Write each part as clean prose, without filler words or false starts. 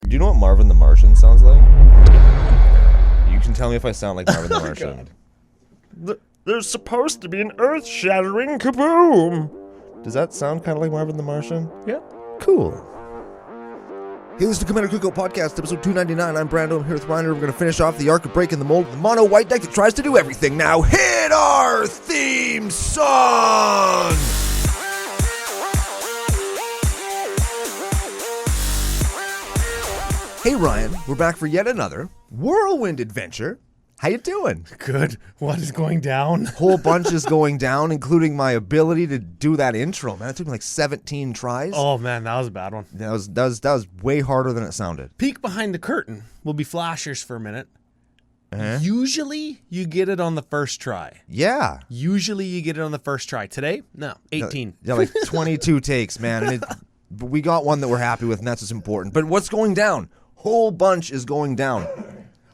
Do you know what Marvin the Martian sounds like? You can tell me if I sound like Marvin the Martian. There's supposed to be an earth-shattering kaboom. Does that sound kind of like Marvin the Martian? Yeah. Cool. Hey, this is the Commander Cookout Podcast, episode 299. I'm Brando. I'm here with Reiner. We're going to finish off the arc of breaking the mold with the mono white deck that tries to do everything. Now hit our theme song! Hey Ryan, we're back for yet another whirlwind adventure. How you doing? Good. What is going down? Whole bunch is going down, including my ability to do that intro. Man, it took me like 17 tries. Oh man, that was a bad one. That was way harder than it sounded. Peek behind the curtain. We'll be flashers for a minute. Uh-huh. Usually you get it on the first try. Yeah. Usually you get it on the first try. Today, no, 18. Yeah, like 22 takes, man. And but we got one that we're happy with, and that's what's important. But what's going down? Whole bunch is going down.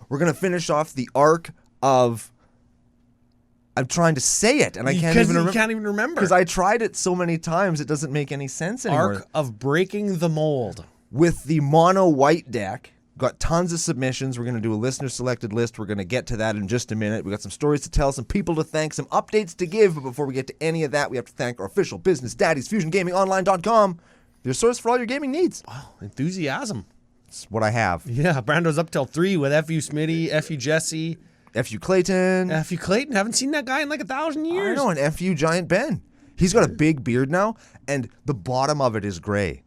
We're going to finish off the arc of... I'm trying to say it, and I can't even remember. You can't even remember. Because I tried it so many times, it doesn't make any sense anymore. Arc of breaking the mold. With the mono white deck, got tons of submissions. We're going to do a listener-selected list. We're going to get to that in just a minute. We got some stories to tell, some people to thank, some updates to give. But before we get to any of that, we have to thank our official business, daddies, FusionGamingOnline.com. Your source for all your gaming needs. Wow, enthusiasm. That's what I have. Yeah, Brando's up till 3 with F.U. Smitty, F.U. Jesse. F.U. Clayton. F.U. Clayton. Haven't seen that guy in like 1,000 years. I know, and F.U. Giant Ben. He's got a big beard now, and the bottom of it is gray.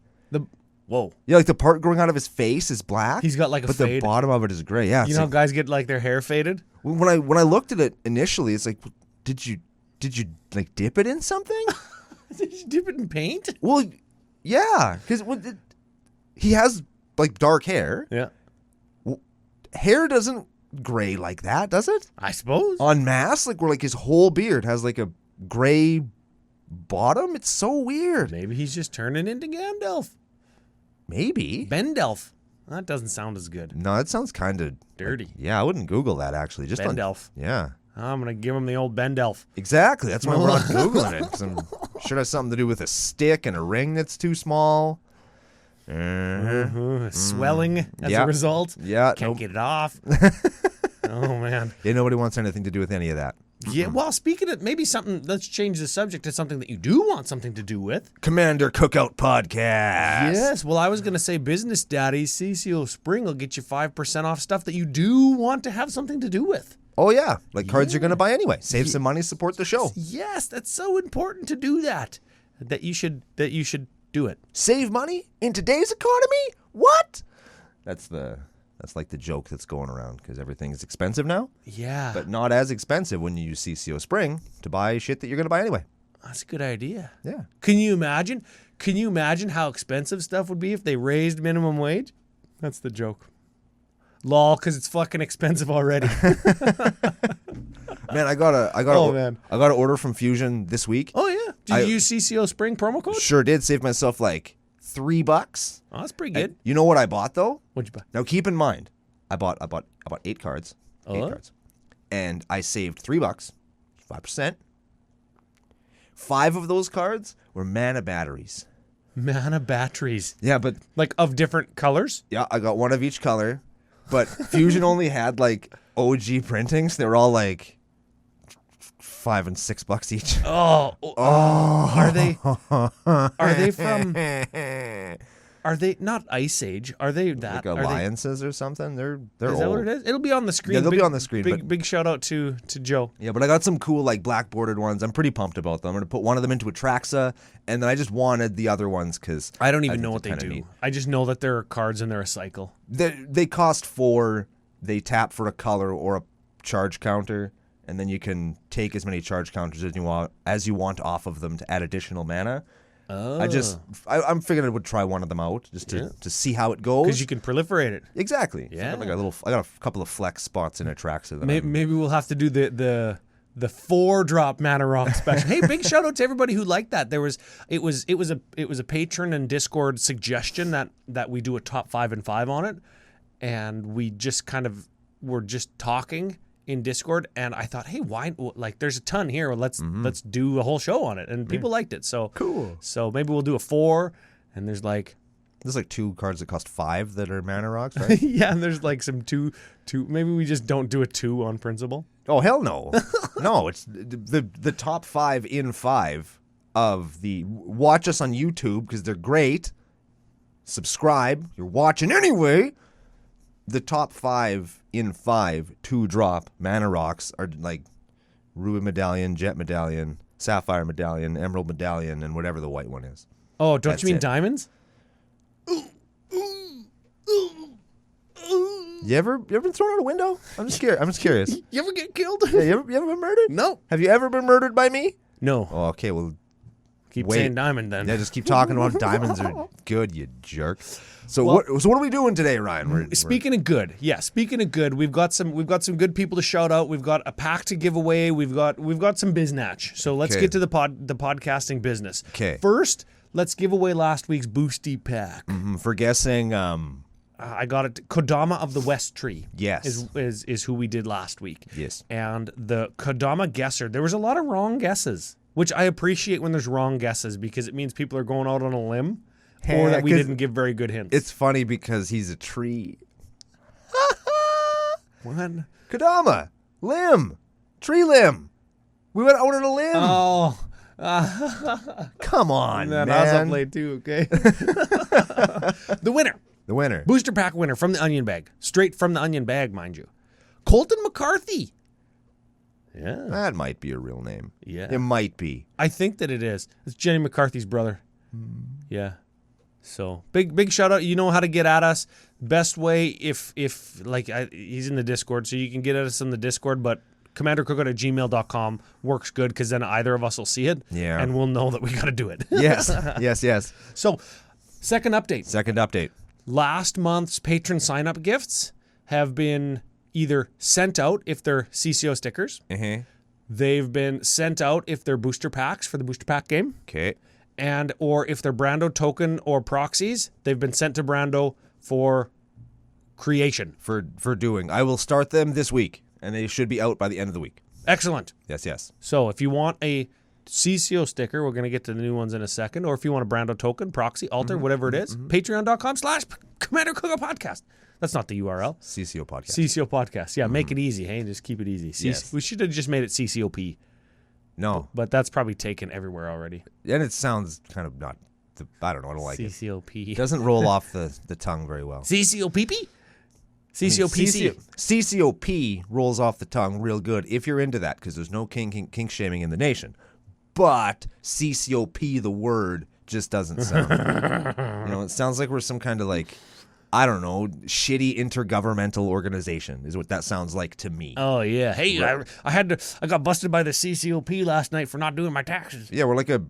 Whoa. Yeah, like the part growing out of his face is black. He's got like a fade. But the bottom of it is gray. Yeah. You know how guys get like their hair faded? When I looked at it initially, it's like, did you like dip it in something? Did you dip it in paint? Well, yeah, because he has like dark hair. Yeah. Hair doesn't gray like that, does it? I suppose. En masse, like where like his whole beard has like a gray bottom. It's so weird. Maybe he's just turning into Gandalf. Maybe. Bendelf. That doesn't sound as good. No, that sounds kind of dirty. Like, yeah, I wouldn't Google that actually. Just Bendelf. Yeah. I'm going to give him the old Bendelf. Exactly. That's why we're not Googling it. Because I'm sure it has something to do with a stick and a ring that's too small. Swelling as a result. Yeah. Can't get it off. Oh, man. Yeah, nobody wants anything to do with any of that. Yeah, well, speaking of maybe something, let's change the subject to something that you do want something to do with. Commander Cookout Podcast. Yes, well, I was going to say Business Daddies, CCO Spring will get you 5% off stuff that you do want to have something to do with. Oh, yeah. Like cards you're going to buy anyway. Save some money, support the show. Yes, that's so important to do that. That you should do it. Save money in today's economy? What? That's like the joke that's going around because everything is expensive now. Yeah. But not as expensive when you use CCO Spring to buy shit that you're going to buy anyway. That's a good idea. Yeah. Can you imagine how expensive stuff would be if they raised minimum wage? That's the joke. Lol, because it's fucking expensive already. Man, I got an order from Fusion this week. Oh yeah. Did you use CCO Spring promo code? Sure did. Saved myself like $3. Oh, that's pretty good. And you know what I bought though? What'd you buy? Now keep in mind, I bought 8 cards. 8 cards. And I saved $3, 5%. 5 of those cards were mana batteries. Mana batteries. Yeah, but like of different colors? Yeah, I got one of each color. But Fusion only had like OG printings. They were all like $5 and $6 each. Oh. Are they not Ice Age? Are they that? Like alliances or something? They're is old. That what it is? It'll be on the screen. Yeah, they'll be on the screen. Big shout out to Joe. Yeah, but I got some cool like black bordered ones. I'm pretty pumped about them. I'm going to put one of them into Atraxa, and then I just wanted the other ones because I don't even know what they do. Neat. I just know that there are cards and they're a cycle. They cost 4. They tap for a color or a charge counter, and then you can take as many charge counters as you want off of them to add additional mana. Oh. I'm figuring I would try one of them out just to see how it goes. Because you can proliferate it. Exactly. Yeah. So I got a couple of flex spots in Atraxa. Maybe we'll have to do the 4-drop mana rock special. Hey, big shout out to everybody who liked that. It was a patron and Discord suggestion that we do a top 5 and 5 on it, and we just kind of were just talking in Discord, and I thought, hey, why? Like, there's a ton here. Let's do a whole show on it, and people liked it. So cool. So maybe we'll do a 4, and there's like There's like 2 cards that cost 5 that are mana rocks, right? Yeah, and there's like some two. Maybe we just don't do a 2 on principle. Oh, hell no. No, it's the top 5 in 5 of the... Watch us on YouTube because they're great. Subscribe. You're watching anyway. The top 5 in 5 2-drop mana rocks are like Ruby Medallion, Jet Medallion, Sapphire Medallion, Emerald Medallion, and whatever the white one is. Oh, don't That's you mean it. diamonds? You ever been thrown out a window? I'm just curious. You ever get killed? Yeah, you ever been murdered? No. Have you ever been murdered by me? No. Oh, okay, well, Keep wait. saying diamond then. Yeah, just keep talking about diamonds are good, you jerk. So Well- what are we doing today, Ryan? Speaking of good, we've got some good people to shout out. We've got a pack to give away. We've got some biznatch. So let's Okay. get to the podcasting business. Okay. First, let's give away last week's Boosty pack. For guessing, I got it. Kodama of the West Tree. Yes. is who we did last week. Yes. And the Kodama guesser, there was a lot of wrong guesses, which I appreciate when there's wrong guesses because it means people are going out on a limb or that we 'cause didn't give very good hints. it's funny because he's a tree. What? Kodama, limb, tree limb. We went out on a limb. Oh. Come on, That man. also played too, okay? The winner. The winner. Booster pack winner from the onion bag. Straight from the onion bag, mind you. Colton McCarthy. Yeah. That might be a real name. Yeah. It might be. I think that it is. It's Jenny McCarthy's brother. Yeah. So big shout out. You know how to get at us. Best way if he's in the Discord, so you can get at us in the Discord, but commandercookout@gmail.com works good because then either of us will see it. Yeah. And we'll know that we got to do it. Yes. Yes. So second update. Second update. Last month's patron sign-up gifts have been either sent out if they're CCO stickers. Uh-huh. They've been sent out if they're booster packs for the booster pack game. Okay. And or if they're Brando token or proxies, they've been sent to Brando for creation. For doing. I will start them this week, and they should be out by the end of the week. Excellent. Yes. So if you want a CCO sticker, we're going to get to the new ones in a second, or if you want a Brando token, proxy, altar, whatever it is, patreon.com/Commander Cookout Podcast. That's not the URL. CCO Podcast. CCO Podcast. Yeah, make it easy, hey? Just keep it easy. Yes. We should have just made it CCOP, No. but that's probably taken everywhere already. And it sounds kind of not... I don't know. I don't like it. CCOP. It doesn't roll off the tongue very well. CCOPP? CCOPC. CCOP rolls off the tongue real good if you're into that, because there's no kink shaming in the nation. But CCOP, the word, just doesn't sound. It sounds like we're some kind of like, I don't know, shitty intergovernmental organization is what that sounds like to me. Oh yeah. Hey, I got busted by the CCOP last night for not doing my taxes. Yeah, we're like a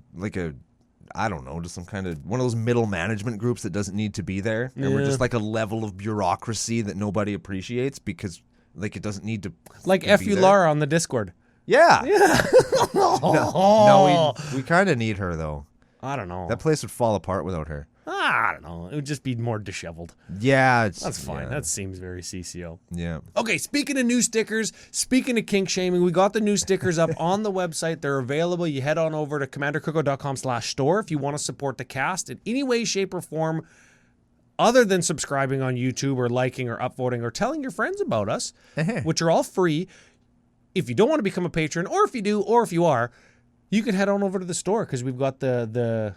I don't know, just some kind of one of those middle management groups that doesn't need to be there, and we're just like a level of bureaucracy that nobody appreciates because like it doesn't need to Like to F be you there. Lara on the Discord. Yeah. No, we kind of need her though. I don't know. That place would fall apart without her. I don't know. It would just be more disheveled. Yeah, That's fine. Yeah. That seems very CCO. Yeah. Okay, speaking of new stickers, speaking of kink shaming, we got the new stickers up on the website. They're available. You head on over to commandercookout.com/store if you want to support the cast in any way, shape, or form other than subscribing on YouTube or liking or upvoting or telling your friends about us, which are all free. If you don't want to become a patron, or if you do, or if you are, you can head on over to the store because we've got the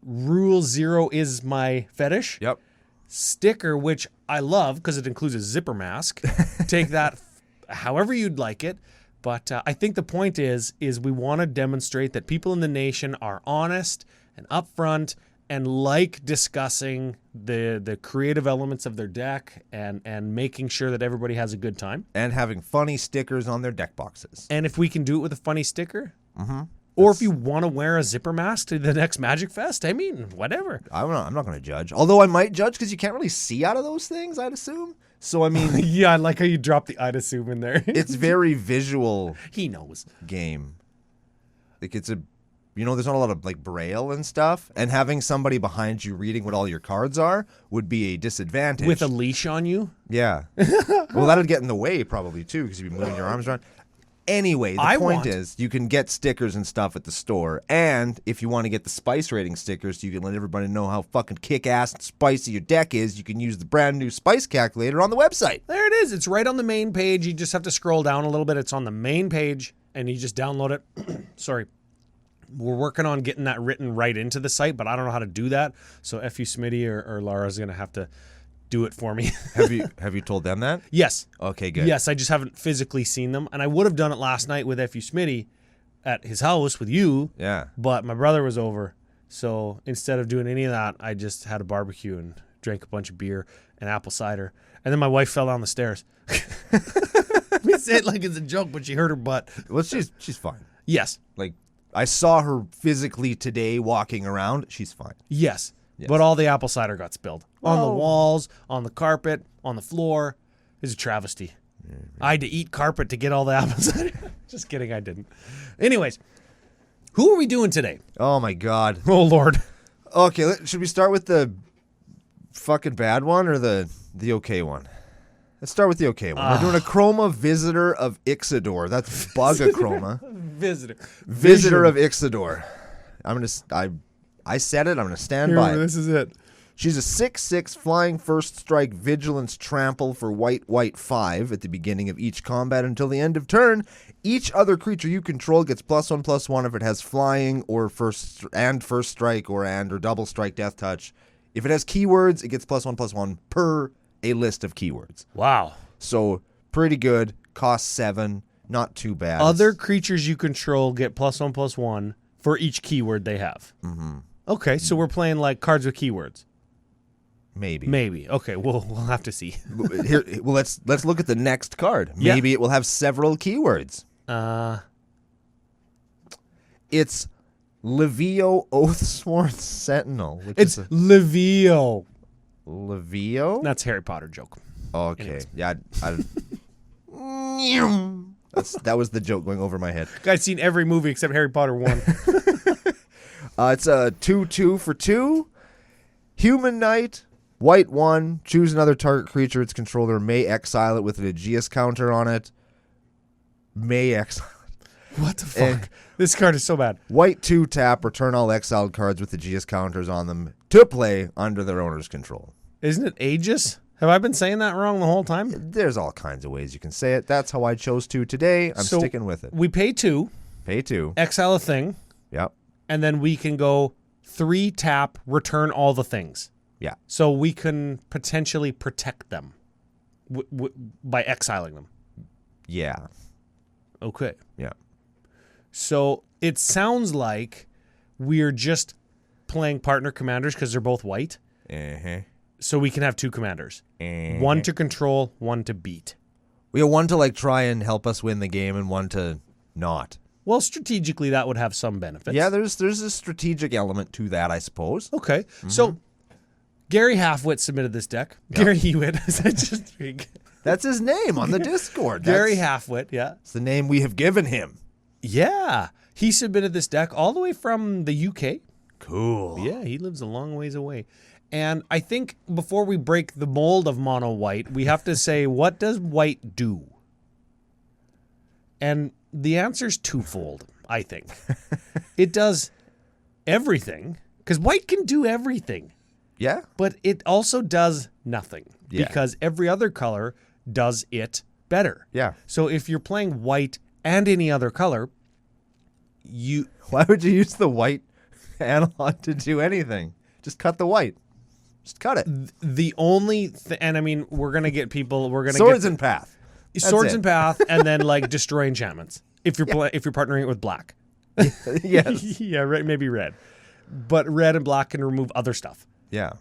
Rule 0 is my fetish Yep. sticker, which I love because it includes a zipper mask. Take that however you'd like it. But I think the point is we want to demonstrate that people in the nation are honest and upfront and like discussing the creative elements of their deck and making sure that everybody has a good time. And having funny stickers on their deck boxes. And if we can do it with a funny sticker, or if you want to wear a zipper mask to the next Magic Fest, I mean, whatever. I'm not going to judge. Although I might judge because you can't really see out of those things, I'd assume. So, I mean, Yeah, I like how you dropped the I'd assume in there. it's very visual He knows. game. Like it's there's not a lot of like braille and stuff, and having somebody behind you reading what all your cards are would be a disadvantage. With a leash on you? Yeah. Well, that'd get in the way probably too because you'd be moving your arms around. Anyway, the point is you can get stickers and stuff at the store. And if you want to get the spice rating stickers so you can let everybody know how fucking kick-ass and spicy your deck is, you can use the brand new spice calculator on the website. There it is. It's right on the main page. You just have to scroll down a little bit. It's on the main page, and you just download it. Sorry. We're working on getting that written right into the site, but I don't know how to do that. So FU Smitty or Laura's going to have to do it for me. Have you told them that? Yes. Okay, good. Yes, I just haven't physically seen them. And I would have done it last night with FU Smitty at his house with you. Yeah. But my brother was over. So instead of doing any of that, I just had a barbecue and drank a bunch of beer and apple cider. And then my wife fell down the stairs. We say it like it's a joke, but she hurt her butt. Well, she's fine. Yes. Like, I saw her physically today walking around. She's fine. Yes. But all the apple cider got spilled. On the walls, on the carpet, on the floor. It's a travesty. I had to eat carpet to get all the apple cider. Just kidding, I didn't. Anyways, who are we doing today? Oh, my God. Oh, Lord. Okay, should we start with the fucking bad one or the okay one? Let's start with the okay one. We're doing Akroma, Visitor of Ixidor. That's Bug Akroma. Visitor of Ixidor. I said it. I'm going to stand by it. This is it. She's a 6/6 flying first strike vigilance trample for white 5 at the beginning of each combat until the end of turn. Each other creature you control gets +1/+1 if it has flying or first strike or double strike death touch. If it has keywords, it gets +1/+1 per a list of keywords. Wow. So pretty good. Cost 7. Not too bad. Other creatures you control get +1/+1 for each keyword they have. Mm-hmm. Okay, so we're playing like cards with keywords. Maybe. Okay, we'll have to see. Here, well, let's look at the next card. Maybe it will have several keywords. It's Livio, Oathsworn Sentinel. It's Livio. Livio? That's a Harry Potter joke. Okay. Anyways. Yeah. That was the joke going over my head. I've seen every movie except Harry Potter 1. It's a 2/2 for 2. Human Knight, white 1. Choose another target creature its controller may exile it with an Aegeus counter on it. May exile it. What the fuck? This card is so bad. White 2 tap, return all exiled cards with Aegeus counters on them to play under their owner's control. Isn't it Aegis? Have I been saying that wrong the whole time? There's all kinds of ways you can say it. That's how I chose to today. I'm sticking with it. We pay 2. Pay 2. Exile a thing. Yep. And then we can go 3 tap, return all the things. Yeah. So we can potentially protect them by exiling them. Yeah. Okay. Yeah. So it sounds like we're just playing partner commanders because they're both white. Uh-huh. So we can have 2 commanders. Uh-huh. 1 to control, 1 to beat. We have 1 to like try and help us win the game and 1 to not. Well, strategically, that would have some benefits. Yeah, there's a strategic element to that, I suppose. Okay. Mm-hmm. So Gary Halfwit submitted this deck. Yep. Gary Hewitt. That's his name on the Discord. Gary Halfwit, yeah. It's the name we have given him. Yeah. He submitted this deck all the way from the UK. Cool. Yeah, he lives a long ways away. And I think before we break the mold of mono white, we have to say, what does white do? And the answer is twofold, I think. It does everything, because white can do everything. Yeah. But it also does nothing, because every other color does it better. Yeah. So if you're playing white and any other color, Why would you use the white analog to do anything? Just cut the white. Just cut it. The only and I mean, we're gonna get people. We're gonna swords and path. Swords and path, and then like destroy enchantments. If you're partnering it with black. Yes. Yeah, maybe red, but red and black can remove other stuff. Yeah.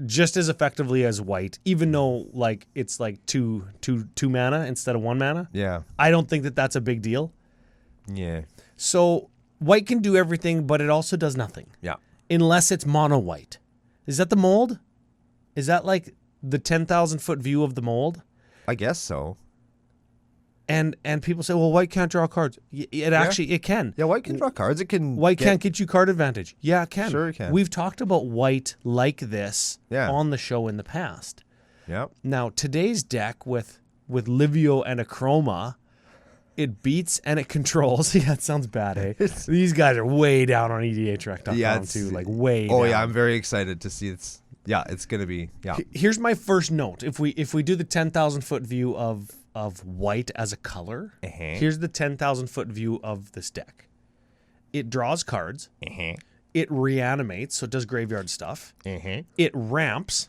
Just as effectively as white, even though like it's like two mana instead of 1 mana. Yeah. I don't think that that's a big deal. Yeah. So white can do everything, but it also does nothing. Yeah. Unless it's mono white. Is that the mold? Is that like the 10,000 foot view of the mold? I guess so. And people say, well, white can't draw cards. It can. Yeah, white can draw cards. It can. White can't get you card advantage. Yeah, it can. Sure it can. We've talked about white like this on the show in the past. Yep. Now, today's deck with Livio and Akroma, It beats and it controls. Yeah, it sounds bad, eh? These guys are way down on EDHREC.com too, like way down. Oh yeah, I'm very excited to see it's. Yeah, it's gonna be. Yeah. Here's my first note. If we do the 10,000 foot view of white as a color, here's the 10,000 foot view of this deck. It draws cards. It reanimates, so it does graveyard stuff. It ramps.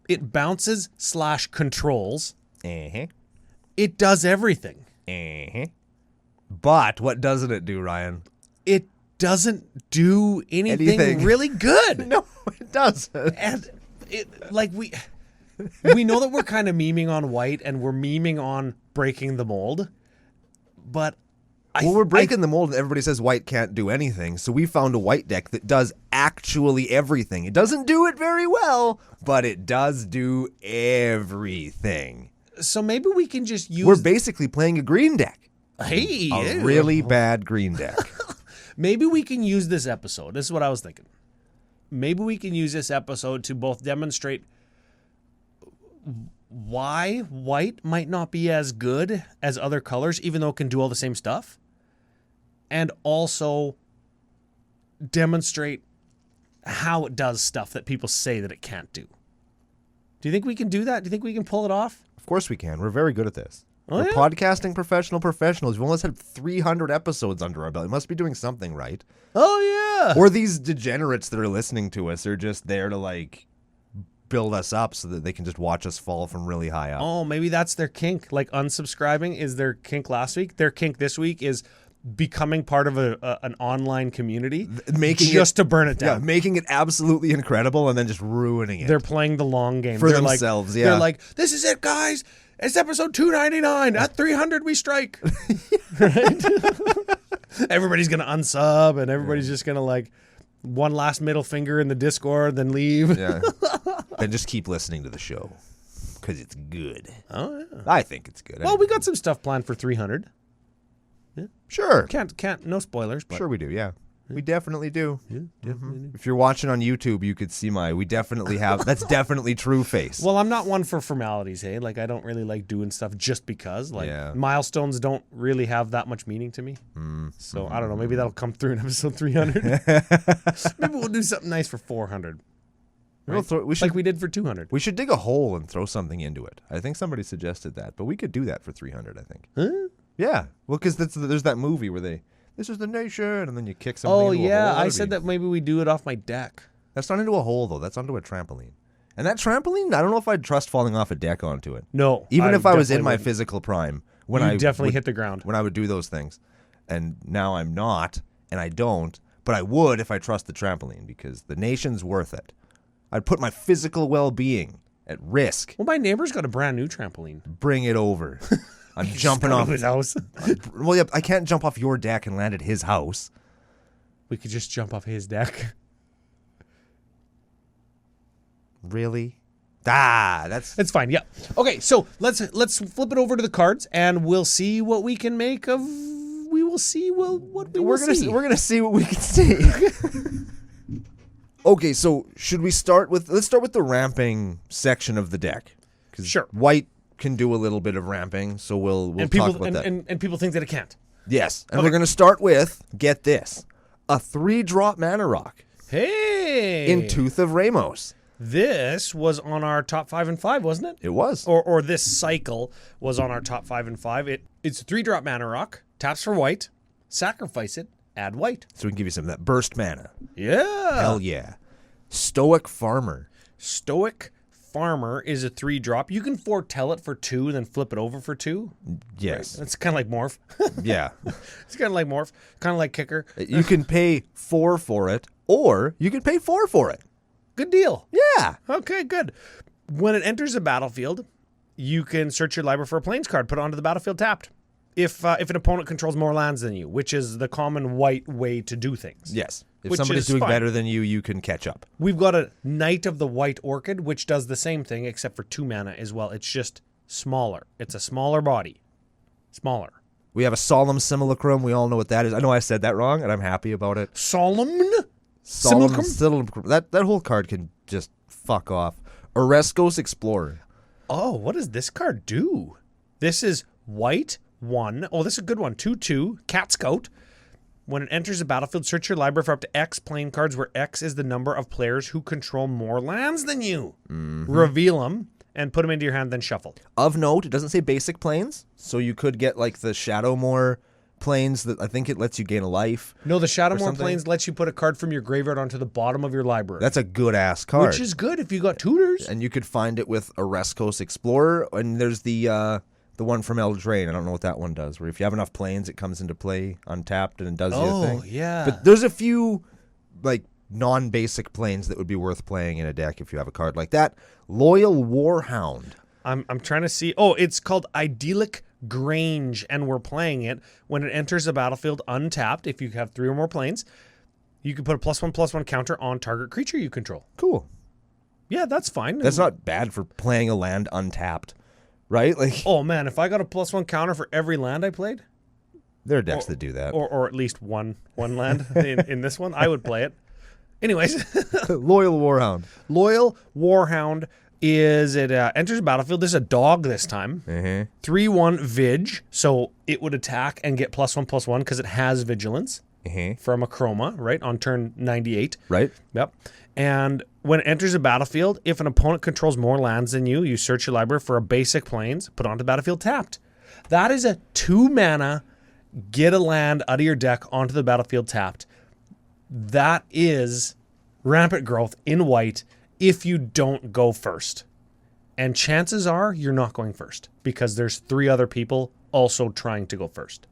It bounces / controls. It does everything. But what doesn't it do, Ryan? It doesn't do anything really good. No, it doesn't. And we know that we're kind of memeing on white and we're memeing on breaking the mold, but we're breaking the mold and everybody says white can't do anything, so we found a white deck that does actually everything. It doesn't do it very well, but it does do everything. So maybe we can just use... We're basically playing a green deck. Hey! A really bad green deck. Maybe we can use this episode. This is what I was thinking. Maybe we can use this episode to both demonstrate why white might not be as good as other colors, even though it can do all the same stuff, and also demonstrate how it does stuff that people say that it can't do. Do you think we can do that? Do you think we can pull it off? Of course we can. We're very good at this. Oh, We're yeah? podcasting professionals. We've almost had 300 episodes under our belt. We must be doing something right. Oh, yeah. Or these degenerates that are listening to us are just there to, like, build us up so that they can just watch us fall from really high up. Oh, maybe that's their kink. Like unsubscribing is their kink last week. Their kink this week is becoming part of an online community to burn it down. Yeah, making it absolutely incredible and then just ruining it. They're playing the long game. For They're themselves, They're like, this is it, guys. It's episode 299. At 300, we strike. Right? Everybody's going to unsub and everybody's just going to like one last middle finger in the Discord, then leave. Yeah. And just keep listening to the show because it's good. Oh, yeah. I think it's good. Well, we got some stuff planned for 300. Sure. Can't, no spoilers. But. Sure we do, yeah. We definitely do. Yeah, definitely do. If you're watching on YouTube, you could see we definitely have, that's definitely true face. Well, I'm not one for formalities, hey? Like, I don't really like doing stuff just because. Like, milestones don't really have that much meaning to me. So, I don't know. Maybe that'll come through in episode 300. Maybe we'll do something nice for 400. Right? Like we did for 200. We should dig a hole and throw something into it. I think somebody suggested that, but we could do that for 300, I think. Huh? Yeah. Well, because there's that movie where this is the nation, and then you kick something into a hole. I said that maybe we do it off my deck. That's not into a hole, though. That's onto a trampoline. And that trampoline, I don't know if I'd trust falling off a deck onto it. No. Even if I was in my physical prime. I definitely hit the ground. When I would do those things. And now I'm not, and I don't, but I would if I trust the trampoline, because the nation's worth it. I'd put my physical well-being at risk. Well, my neighbor's got a brand new trampoline. Bring it over. I'm jumping off his house. Well, yeah, I can't jump off your deck and land at his house. We could just jump off his deck. Really? It's fine. Yeah. Okay, so let's flip it over to the cards, and we'll see what we can make of. We will see what we're gonna see. We're gonna see what we can see. Okay, so let's start with the ramping section of the deck. Sure. White can do a little bit of ramping, so we'll talk about that. And people think that it can't. Yes, and we're going to start with, get this, a 3-drop mana rock. Hey! In Tooth of Ramos. This was on our top 5 and 5, wasn't it? It was. Or this cycle was on our top 5 and 5. It's a 3-drop mana rock, taps for white, sacrifice it, add white. So we can give you some of that burst mana. Yeah. Hell yeah. Stoic Farmer. Stoic Farmer is a 3-drop. You can foretell it for 2 and then flip it over for 2. Yes. Right? It's kind of like Morph. Yeah. It's kind of like Morph. Kind of like Kicker. You can pay 4 for it, or you can pay 4 for it. Good deal. Yeah. Okay, good. When it enters the battlefield, you can search your library for a Plains card, put it onto the battlefield tapped. If an opponent controls more lands than you, which is the common white way to do things. Yes. If somebody's doing better than you, you can catch up. We've got a Knight of the White Orchid, which does the same thing, except for 2 mana as well. It's just smaller. It's a smaller body. Smaller. We have a Solemn Simulacrum. We all know what that is. I know I said that wrong, and I'm happy about it. Solemn Simulacrum. That whole card can just fuck off. Oreskos Explorer. Oh, what does this card do? This is white, 1. Oh, this is a good one. 2/2, Cat Scout. When it enters the battlefield, search your library for up to X playing cards, where X is the number of players who control more lands than you. Reveal them and put them into your hand, then shuffle. Of note, it doesn't say basic planes, so you could get like the Shadowmoor planes that I think it lets you gain a life. No, the Shadowmoor something. planes lets you put a card from your graveyard onto the bottom of your library. That's a good ass card. Which is good if you got tutors. And you could find it with a West Coast Explorer, and there's the one from Eldraine. I don't know what that one does, where if you have enough planes, it comes into play untapped and it does the thing. Oh, yeah. But there's a few like non-basic planes that would be worth playing in a deck if you have a card like that. Loyal Warhound. I'm trying to see. Oh, it's called Idyllic Grange, and we're playing it. When it enters the battlefield untapped, if you have 3 or more planes, you can put a +1/+1 counter on target creature you control. Cool. Yeah, that's fine. That's not bad for playing a land untapped, right? Like, Oh man, if I got a +1 counter for every land I played, there are decks that do that. or at least one land in this one, I would play it. Anyways, Loyal Warhound. Loyal Warhound is it enters the battlefield. There's a dog this time. 3/1 Vig, so it would attack and get +1/+1 because it has vigilance from Akroma, right, on turn 98. Right? Yep. And when it enters the battlefield, if an opponent controls more lands than you search your library for a basic planes, put onto the battlefield tapped. That is a 2 mana, get a land out of your deck onto the battlefield tapped. That is rampant growth in white if you don't go first. And chances are you're not going first because there's 3 other people also trying to go first.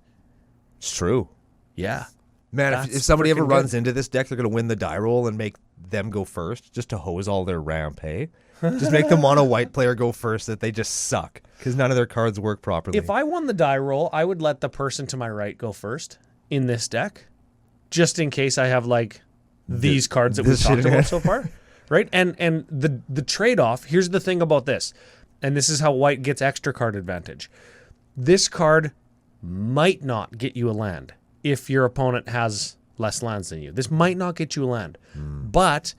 It's true. Yeah. Man, That's if somebody ever freaking runs good. into this deck, they're going to win the die roll and make them go first just to hose all their ramp, hey? Just make the mono white player go first that they just suck because none of their cards work properly. If I won the die roll, I would let the person to my right go first in this deck, just in case I have like these cards that we've this talked shit. about so far, right? And the trade-off, here's the thing about this, and this is how white gets extra card advantage. This card might not get you a land if your opponent has less lands than you. This might not get you a land, but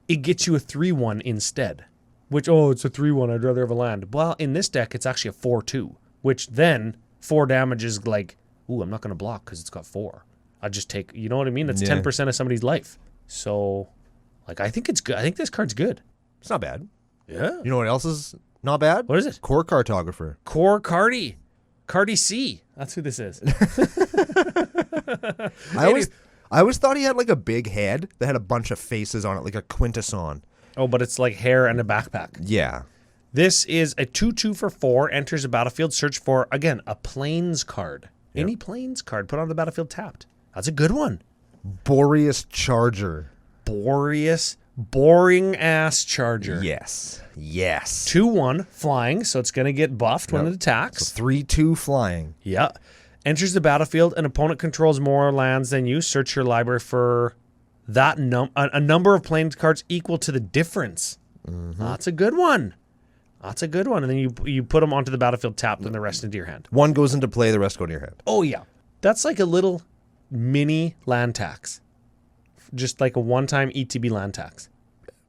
it gets you a 3/1 instead. Which, it's a 3/1, I'd rather have a land. Well, in this deck, it's actually a 4/2, which then 4 damage is like, I'm not going to block because it's got 4. I just take, you know what I mean? That's 10% of somebody's life. So, like, I think it's good. I think this card's good. It's not bad. Yeah. You know what else is not bad? What is it? Core Cartographer. Core Cardi. Cardi C. That's who this is. I always thought he had like a big head that had a bunch of faces on it, like a quintesson. Oh, but it's like hair and a backpack. Yeah. This is a 2/2 for 4, enters the battlefield, search for, again, a plains card. Yep. Any plains card, put on the battlefield tapped. That's a good one. Boreas Charger. Boring ass charger. Yes. Yes. 2/1 flying, so it's going to get buffed when Yep. it attacks. 3/2 flying. Yeah. Enters the battlefield, an opponent controls more lands than you. Search your library for that a number of plains cards equal to the difference. That's a good one. That's a good one. And then you put them onto the battlefield tapped and the rest into your hand. One goes into play, the rest go to your hand. Oh, yeah. That's like a little mini land tax. Just like a one-time ETB land tax.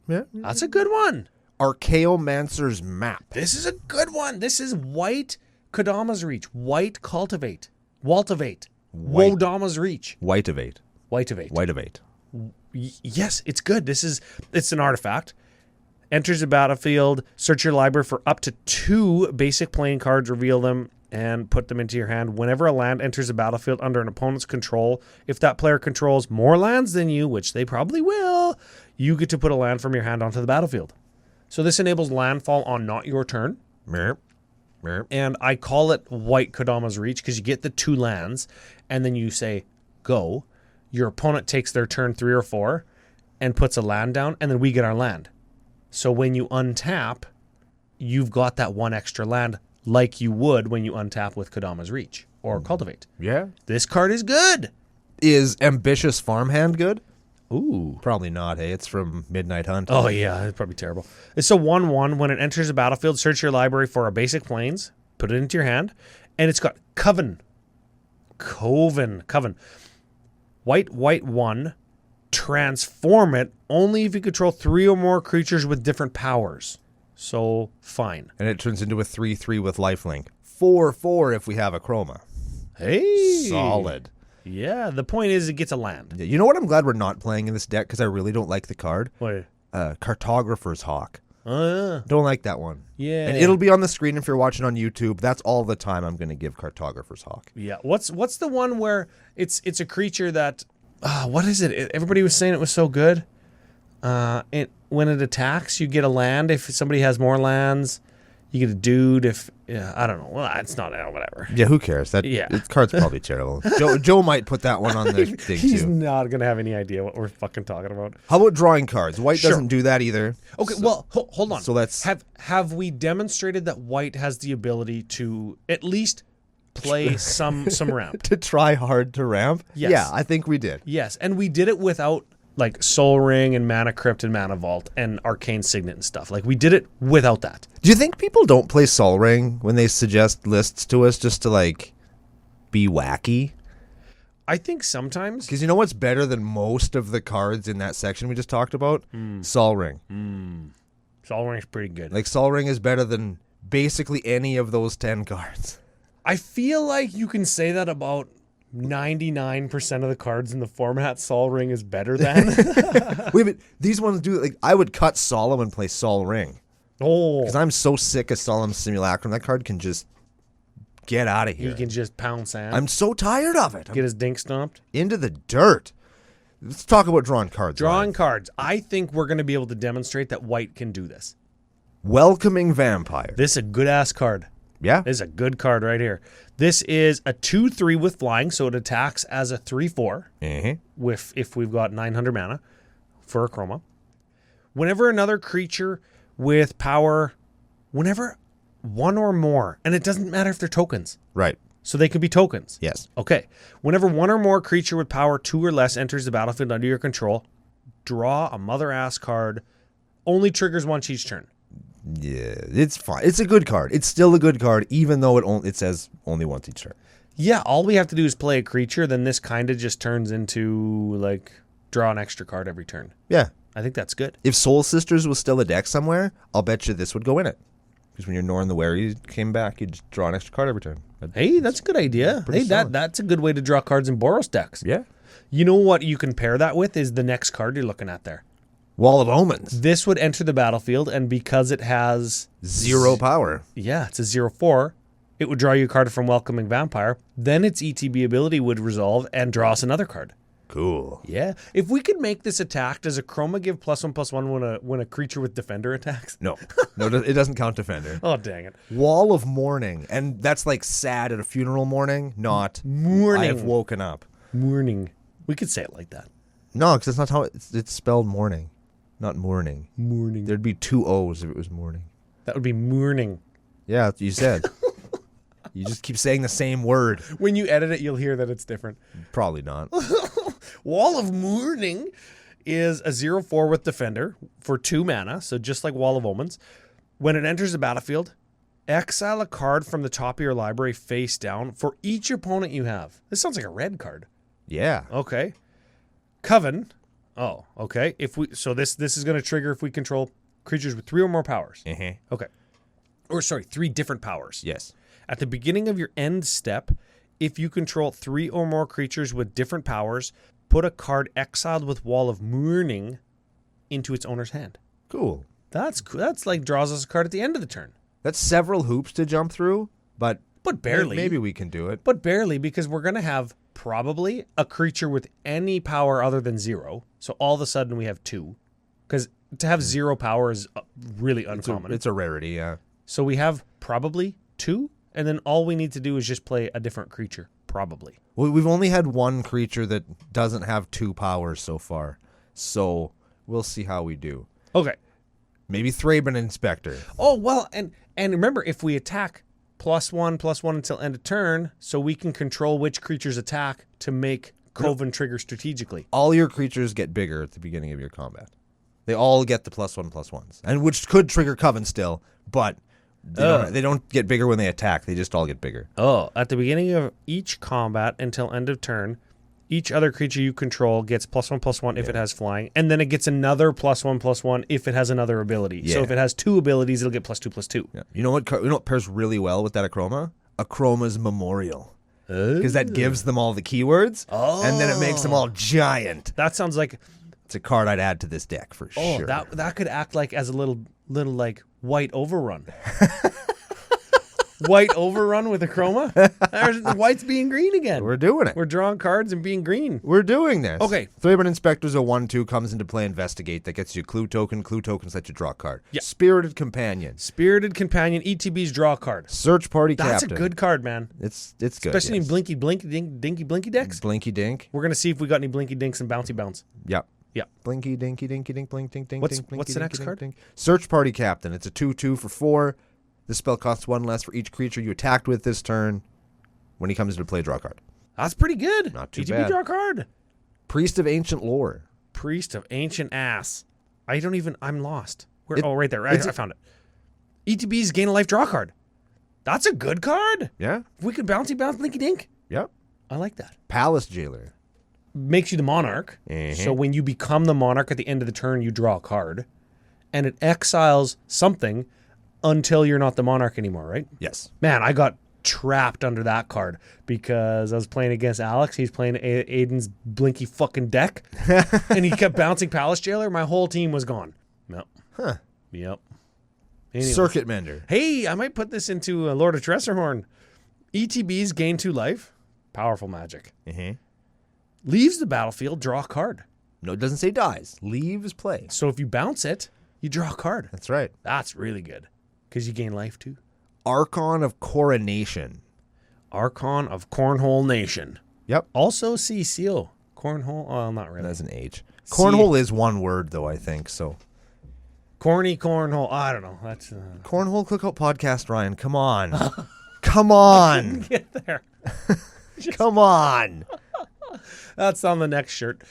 Yeah. That's a good one. Archaeomancer's Map. This is a good one. This is white Kodama's Reach. White Cultivate. Waltivate. White. Wodama's Reach. White of 8. White of 8. White of 8. Yes, it's good. It's an artifact. Enters the battlefield, search your library for up to 2 basic playing cards, reveal them, and put them into your hand. Whenever a land enters the battlefield under an opponent's control, if that player controls more lands than you, which they probably will, you get to put a land from your hand onto the battlefield. So this enables landfall on not your turn. Merp. Merp. And I call it White Kodama's Reach because you get the 2 lands, and then you say, go. Your opponent takes their turn 3 or 4 and puts a land down, and then we get our land. So when you untap, you've got that 1 extra land like you would when you untap with Kodama's Reach or Cultivate. Yeah. This card is good. Is Ambitious Farmhand good? Ooh. Probably not, hey? It's from Midnight Hunt. Oh, yeah, it's probably terrible. It's a 1/1. When it enters the battlefield, search your library for a basic plains, put it into your hand, and it's got Coven. White 1. Transform it only if you control 3 or more creatures with different powers. So fine. And it turns into a 3/3 with lifelink. 4/4 if we have Akroma. Hey. Solid. Yeah, the point is it gets a land. Yeah, you know what I'm glad we're not playing in this deck because I really don't like the card? Wait. Cartographer's Hawk. Oh, Don't like that one. yeah. And it'll be on the screen if you're watching on YouTube. That's all the time I'm going to give Cartographer's Hawk. Yeah. What's the one where it's a creature that what is it? Everybody was saying it was so good. When it attacks, you get a land. If somebody has more lands, you get a dude. I don't know. Well, it's not whatever. Yeah, who cares? That card's probably terrible. Joe might put that one on the thing He's too. not gonna have any idea what we're fucking talking about. How about drawing cards? White Sure. doesn't do that either. Okay, well, hold on. So let's have we demonstrated that white has the ability to at least play some ramp? to try hard to ramp. Yes. Yeah, I think we did. Yes, and we did it without like Soul Ring and Mana Crypt and Mana Vault and Arcane Signet and stuff. Like we did it without that. Do you think people don't play Sol Ring when they suggest lists to us just to like be wacky? I think sometimes Because you know what's better than most of the cards in that section we just talked about? Sol Ring. Soul Ring's pretty good. Like Sol Ring is better than basically any of those 10 cards. I feel like you can say that about 99% of the cards in the format. Sol Ring is better than. Wait, but these ones do like I would cut Solemn and play Sol Ring. Oh, Because I'm so sick of Solemn Simulacrum. That card can just get out of here. he can just pound sand. I'm so tired of it. Get his dink stomped. Into the dirt. Let's talk about drawing cards. Drawing Ryan. cards. I think we're going to be able to demonstrate that white can do this. Welcoming Vampire. This is a good ass card. Yeah. This is a good card right here. This is a 2/3 with flying, so it attacks as a 3/4 if we've got 900 mana for Akroma. Whenever another creature with power, whenever one or more, and it doesn't matter if they're tokens, Right. so they could be tokens. Yes. Okay. Whenever one or more creature with power 2 or less enters the battlefield under your control, draw a mother ass card. Only triggers once each turn. Yeah, it's fine. It's a good card. It's still a good card, even though it says only once each turn. Yeah, all we have to do is play a creature, then this kind of just turns into, like, draw an extra card every turn. Yeah. I think that's good. If Soul Sisters was still a deck somewhere, I'll bet you this would go in it. Because when you're Norn the Wary came back, you'd just draw an extra card every turn. Hey, that's a good idea. Pretty solid. That's a good way to draw cards in Boros decks. Yeah. You know what you can pair that with is the next card you're looking at there. Wall of Omens. This would enter the battlefield, and because it has... 0 power. Yeah, it's a 0/4. It would draw you a card from Welcoming Vampire. Then its ETB ability would resolve and draw us another card. Cool. Yeah. If we could make this attack, does Akroma give +1/+1 when a creature with Defender attacks? No, it doesn't count Defender. Oh, dang it. Wall of Mourning. And that's like sad at a funeral mourning, not Mourning. I have woken up. Mourning. We could say it like that. No, because that's not how it's spelled mourning, not mourning. Mourning. There'd be 2 O's if it was mourning. That would be mourning. Yeah, that's what you said. You just keep saying the same word. When you edit it, you'll hear that it's different. Probably not. Wall of Mourning is a 0/4 with Defender for 2 mana, so just like Wall of Omens. When it enters the battlefield, exile a card from the top of your library face down for each opponent you have. This sounds like a red card. Yeah. Okay. Coven. Oh, okay. This is going to trigger if we control creatures with 3 or more powers. Okay. Or sorry, 3 different powers. Yes. At the beginning of your end step, if you control 3 or more creatures with different powers, put a card exiled with Wall of Mourning into its owner's hand. Cool. That's cool. That's like draws us a card at the end of the turn. That's several hoops to jump through, but barely. Maybe we can do it. But barely, because we're going to have probably a creature with any power other than 0. So all of a sudden we have 2. Because to have 0 power is really uncommon. It's a rarity, yeah. So we have probably 2. And then all we need to do is just play a different creature, probably. Well, we've only had one creature that doesn't have 2 powers so far. So we'll see how we do. Okay. Maybe Thraben Inspector. Oh, well, and remember, if we attack +1/+1 until end of turn, so we can control which creatures attack to make Coven trigger strategically. All your creatures get bigger at the beginning of your combat. They all get the +1/+1s. And which could trigger Coven still, but they don't get bigger when they attack. They just all get bigger. Oh, at the beginning of each combat until end of turn, Each other creature you control gets +1/+1 if it has flying, and then it gets another +1/+1 if it has another ability. Yeah. So if it has 2 abilities, it'll get +2/+2. Yeah. You know what pairs really well with that Akroma? Akroma's Memorial. Because that gives them all the keywords, and then it makes them all giant. That sounds like It's a card I'd add to this deck for sure. that could act like as a little like white overrun. White overrun with Akroma? There's white's being green again. We're doing it. We're drawing cards and being green. We're doing this. Okay. Thraben Inspector's a 1/2 comes into play. Investigate. That gets you a clue token. Clue tokens let you draw a card. Yeah. Spirited Companion. Spirited Companion, ETB's draw a card. Search Party That's Captain. a good card, man. It's good. Especially yes. in Dinky Blinky decks. Blinky Dink. We're going to see if we got any Blinky Dinks and Bouncy Bounce. Yep. Yeah. Blinky Dinky Dinky Dink Blink Dink Dink What's Dink the Blinky, next Dinky, card? Dink, Dink. Search Party Captain. It's a 2/2 for 4. This spell costs 1 less for each creature you attacked with this turn. When he comes into play, draw a card. That's pretty good. Not too ETB bad. draw a card. Priest of Ancient Lore. Priest of Ancient Ass. I'm lost. Where? It- right there. I found it. ETB's gain a life draw card. That's a good card. Yeah. If we could bouncy bounce Blinky Dink. Yep. I like that. Palace Jailer. Makes you the monarch. So when you become the monarch at the end of the turn, you draw a card. And it exiles something until you're not the monarch anymore, right? Yes. Man, I got trapped under that card because I was playing against Alex. He's playing Aiden's blinky fucking deck. And he kept bouncing Palace Jailer. My whole team was gone. Yep. Huh. Yep. Anyways. Circuit Mender. Hey, I might put this into Lord of Tressorhorn. ETB's gain 2 life. Powerful magic. Leaves the battlefield, draw a card. No, it doesn't say dies. Leaves play. So if you bounce it, you draw a card. That's right. That's really good because you gain life too. Archon of Coronation. Archon of Cornhole Nation. Yep. Also CCO. Cornhole. Oh, not really. That's an H. Cornhole is one word, though, I think. So Corny cornhole. I don't know. That's Cornhole Cookout Podcast, Ryan. Come on. Come on. get there. Come on. That's on the next shirt.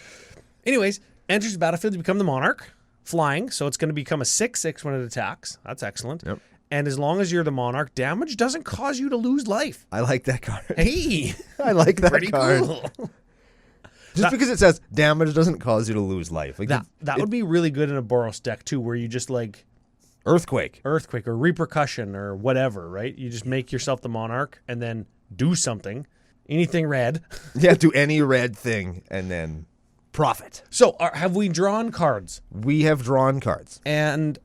Anyways, enters the battlefield to become the monarch, flying. So it's going to become a 6/6 when it attacks. That's excellent. Yep. And as long as you're the monarch, damage doesn't cause you to lose life. I like that card. Hey, I like that pretty card. cool. Just because it says damage doesn't cause you to lose life. Like That would be really good in a Boros deck too, where you just like Earthquake. earthquake or repercussion or whatever, right? You just make yourself the monarch and then do something, anything red. Yeah, do any red thing and then profit. So have we drawn cards? We have drawn cards. And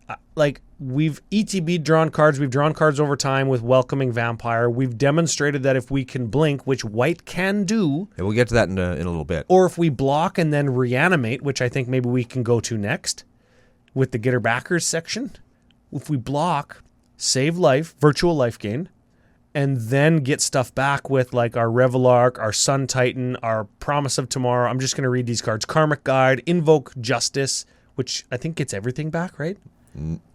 we've ETB drawn cards. We've drawn cards over time with Welcoming Vampire. We've demonstrated that if we can blink, which white can do, Yeah, we'll get to that in a little bit. or if we block and then reanimate, which I think maybe we can go to next with the Getter Backers section. If we block, save life, virtual life gain, and then get stuff back with like our Revelark, our Sun Titan, our Promise of Tomorrow. I'm just going to read these cards. Karmic Guide, Invoke Justice, which I think gets everything back, right?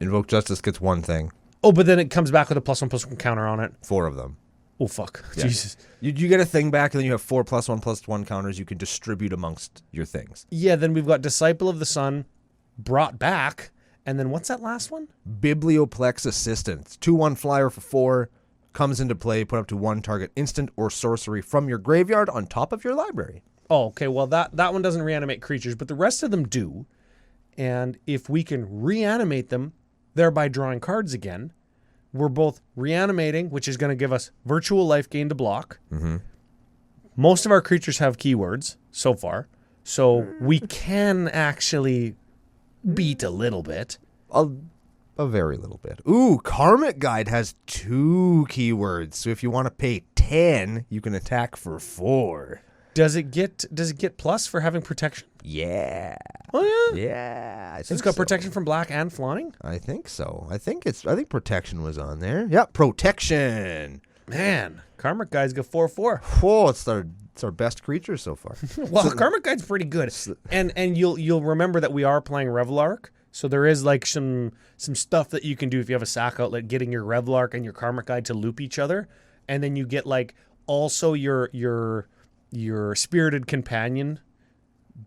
Invoke Justice gets one thing. Oh, but then it comes back with a +1/+1 counter on it. 4 of them. Oh, fuck. Yeah. Jesus. You get a thing back, and then you have 4 +1/+1 counters you can distribute amongst your things. Yeah, then we've got Disciple of the Sun brought back. And then what's that last one? Biblioplex Assistance. 2/1 flyer for 4. Comes into play, put up to 1 target instant or sorcery from your graveyard on top of your library. Oh, okay. Well, that one doesn't reanimate creatures, but the rest of them do. And if we can reanimate them, thereby drawing cards again, we're both reanimating, which is going to give us virtual life gain to block. Mm-hmm. Most of our creatures have keywords so far, so we can actually beat a little bit. A very little bit. Ooh, Karmic Guide has 2 keywords. So if you want to pay 10, you can attack for 4. Does it get plus for having protection? Yeah. Oh yeah. Yeah. I think It's got so. protection from black and flying. I think so. I think protection was on there. Yep, protection. Man, Karmic Guide's got 4/4. Whoa, it's our best creature so far. Well, Karmic Guide's pretty good, and you'll remember that we are playing Revelark, so there is like some stuff that you can do if you have a sack outlet, getting your Revelark and your Karmic Guide to loop each other, and then you get like also your Spirited Companion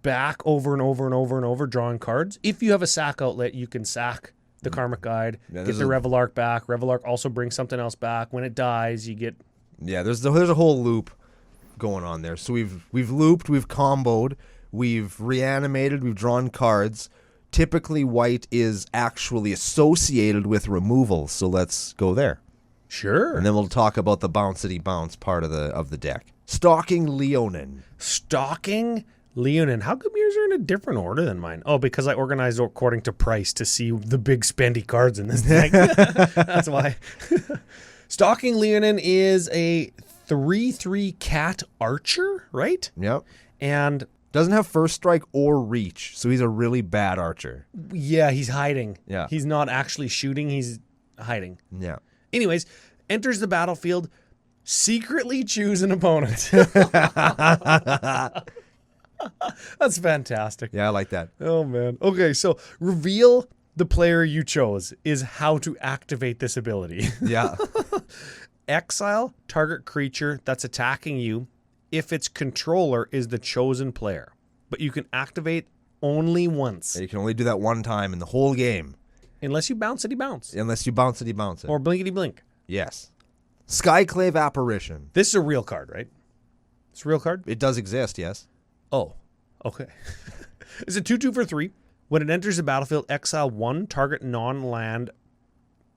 back over and over and over and over, drawing cards. If you have a sack outlet, you can sack the Karmic Guide, Yeah, get the Revelark back. Revelark also brings something else back. When it dies, you get... Yeah, there's a whole loop going on there. So we've looped, we've comboed, we've reanimated, we've drawn cards. Typically, white is actually associated with removal, so let's go there. Sure. And then we'll talk about the bounce-city bounce part of the deck. Stalking Leonin. Stalking Leonin. How come yours are in a different order than mine? Oh, because I organized according to price to see the big spendy cards in this deck. That's why. Stalking Leonin is a 3/3 cat archer, right? Yep. And doesn't have first strike or reach, so he's a really bad archer. yeah, he's hiding. Yeah. He's not actually shooting, he's hiding. Yeah. Anyways, enters the battlefield, secretly choose an opponent. That's fantastic. Yeah, I like that. Oh, man. Okay, so reveal the player you chose is how to activate this ability. Yeah. Exile target creature that's attacking you if its controller is the chosen player. But you can activate only once. You can only do that one time in the whole game. Unless you bounce-ity bounce. Unless you bounce it, bounce it. Or blinkety blink. Yes. Skyclave Apparition. This is a real card, right? It's a real card? It does exist, yes. Oh, okay. It's a 2/2 for 3. When it enters the battlefield, exile one target non-land,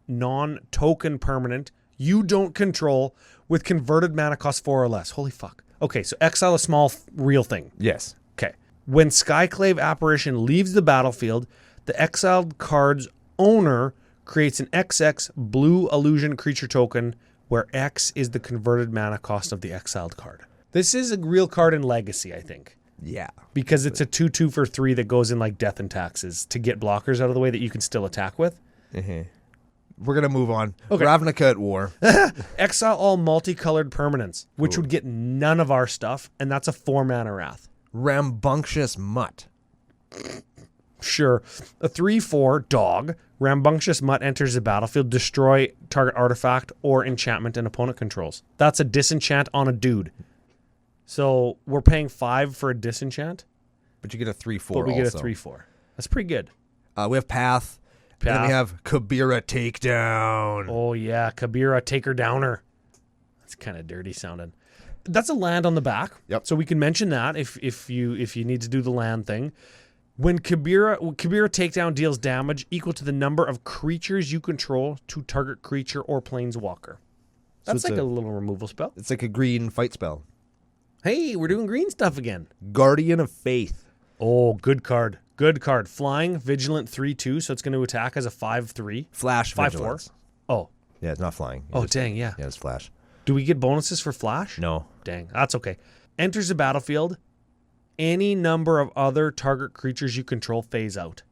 non-token permanent you don't control with converted mana cost 4 or less. Holy fuck. Okay, so exile a small real thing. Yes. Okay. When Skyclave Apparition leaves the battlefield, the exiled card's owner creates an XX blue illusion creature token where X is the converted mana cost of the exiled card. This is a real card in Legacy, I think. Yeah. Because it's a 2/2 for 3 that goes in like Death and Taxes to get blockers out of the way that you can still attack with. Mm-hmm. We're going to move on. Okay. Ravnica at War. Exile all multicolored permanents, which would get none of our stuff, and that's a 4-mana Wrath. Rambunctious Mutt. Sure. A 3/4 dog. Rambunctious Mutt enters the battlefield, destroy target artifact or enchantment an opponent controls. That's a disenchant on a dude. So we're paying 5 for a disenchant, But you get a 3/4 but we get also. a 3/4. That's pretty good. We have Path. And then we have Kabira Takedown. Oh yeah, Kabira Taker Downer. That's kind of dirty sounding. That's a land on the back. Yep. So we can mention that if you need to do the land thing. When Kabira Takedown deals damage equal to the number of creatures you control to target creature or planeswalker. That's like a little removal spell. It's like a green fight spell. Hey, we're doing green stuff again. Guardian of Faith. Oh, good card. Good card. Flying, vigilant 3/2, so it's going to attack as a 5/3. Flash 5/4. Vigilance. Oh. Yeah, it's not flying. Oh, dang, yeah. Yeah, it's Flash. Do we get bonuses for Flash? No. Dang, that's okay. Enters the battlefield. Any number of other target creatures you control phase out.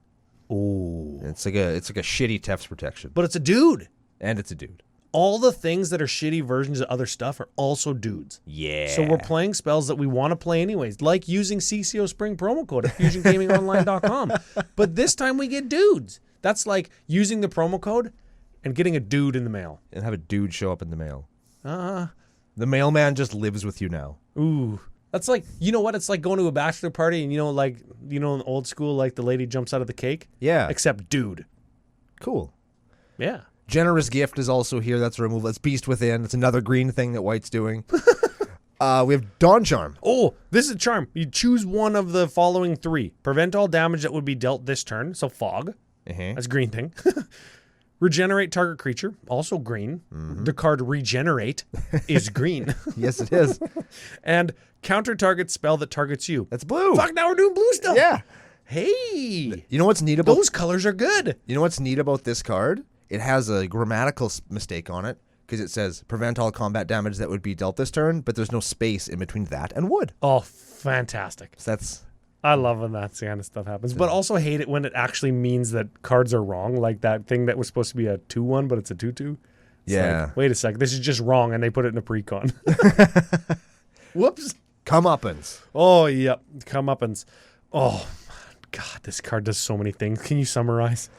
Ooh. It's like a shitty Tef's protection. But it's a dude. And it's a dude. All the things that are shitty versions of other stuff are also dudes. Yeah. So we're playing spells that we want to play anyways, like using CCO Spring promo code at FusionGamingOnline.com. But this time we get dudes. That's like using the promo code and getting a dude in the mail. And have a dude show up in the mail. The mailman just lives with you now. Ooh. That's like, you know what? It's like going to a bachelor party and in old school, like the lady jumps out of the cake. Yeah. Except dude. Cool. Yeah. Generous Gift is also here. That's a removal. That's Beast Within. It's another green thing that White's doing. We have Dawn Charm. Oh, this is a charm. You choose one of the following 3. Prevent all damage that would be dealt this turn. So Fog. That's a green thing. Regenerate target creature. Also green. Mm-hmm. The card Regenerate is green. Yes, it is. And counter target spell that targets you. That's blue. Fuck, now we're doing blue stuff. Yeah. Hey. You know what's neat about... Those colors are good. You know what's neat about this card? It has a grammatical mistake on it because it says prevent all combat damage that would be dealt this turn, but there's no space in between that and wood. Oh, fantastic. So that's... I love when that kind of stuff happens, but also hate it when it actually means that cards are wrong, like that thing that was supposed to be a 2/1, but it's a 2/2. Yeah. Like, wait a sec, this is just wrong, and they put it in a precon. Whoops. Comeuppance. Oh, yep. Comeuppance. Oh, God, this card does so many things. Can you summarize?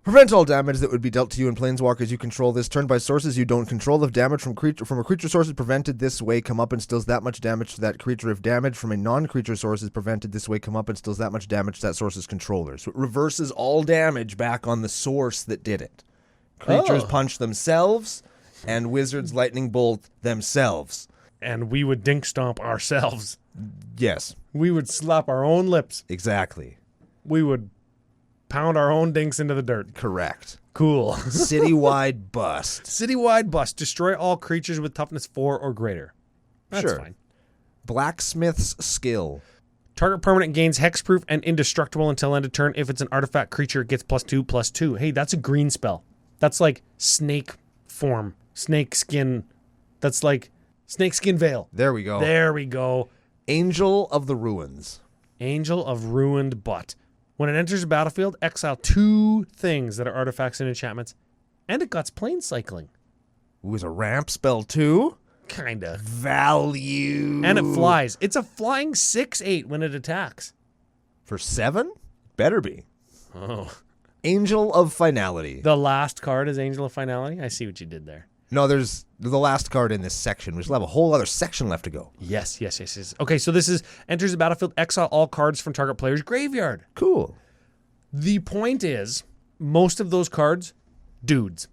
Prevent all damage that would be dealt to you and planeswalkers you control this turn by sources you don't control. If damage from a creature source is prevented this way, Comeuppance deals that much damage to that creature. If damage from a non-creature source is prevented this way, Comeuppance deals that much damage to that source's controller. So it reverses all damage back on the source that did it. Creatures punch themselves, and wizards lightning bolt themselves. and we would dink stomp ourselves. Yes, We would slap our own lips. exactly. We would pound our own dinks into the dirt. Correct. Cool. Citywide bust. Citywide bust. Destroy all creatures with toughness 4 or greater. That's Sure. fine. Blacksmith's skill. Target permanent gains hexproof and indestructible until end of turn. If it's an artifact creature, it gets +2/+2. Hey, that's a green spell. That's like snake form. Snake skin. That's like snake skin veil. There we go. There we go. Angel of the Ruins. Angel of Ruined Butt. When it enters the battlefield, exile 2 things that are artifacts and enchantments, and it got plane cycling. Ooh, is a ramp spell too? Kinda. Value. And it flies. It's a flying 6/8 when it attacks. For 7? Better be. Oh. Angel of Finality. The last card is Angel of Finality. I see what you did there. No, there's the last card in this section. We still have a whole other section left to go. Yes. Okay, so this is enters the battlefield, exile all cards from target player's graveyard. Cool. The point is, most of those cards, dudes.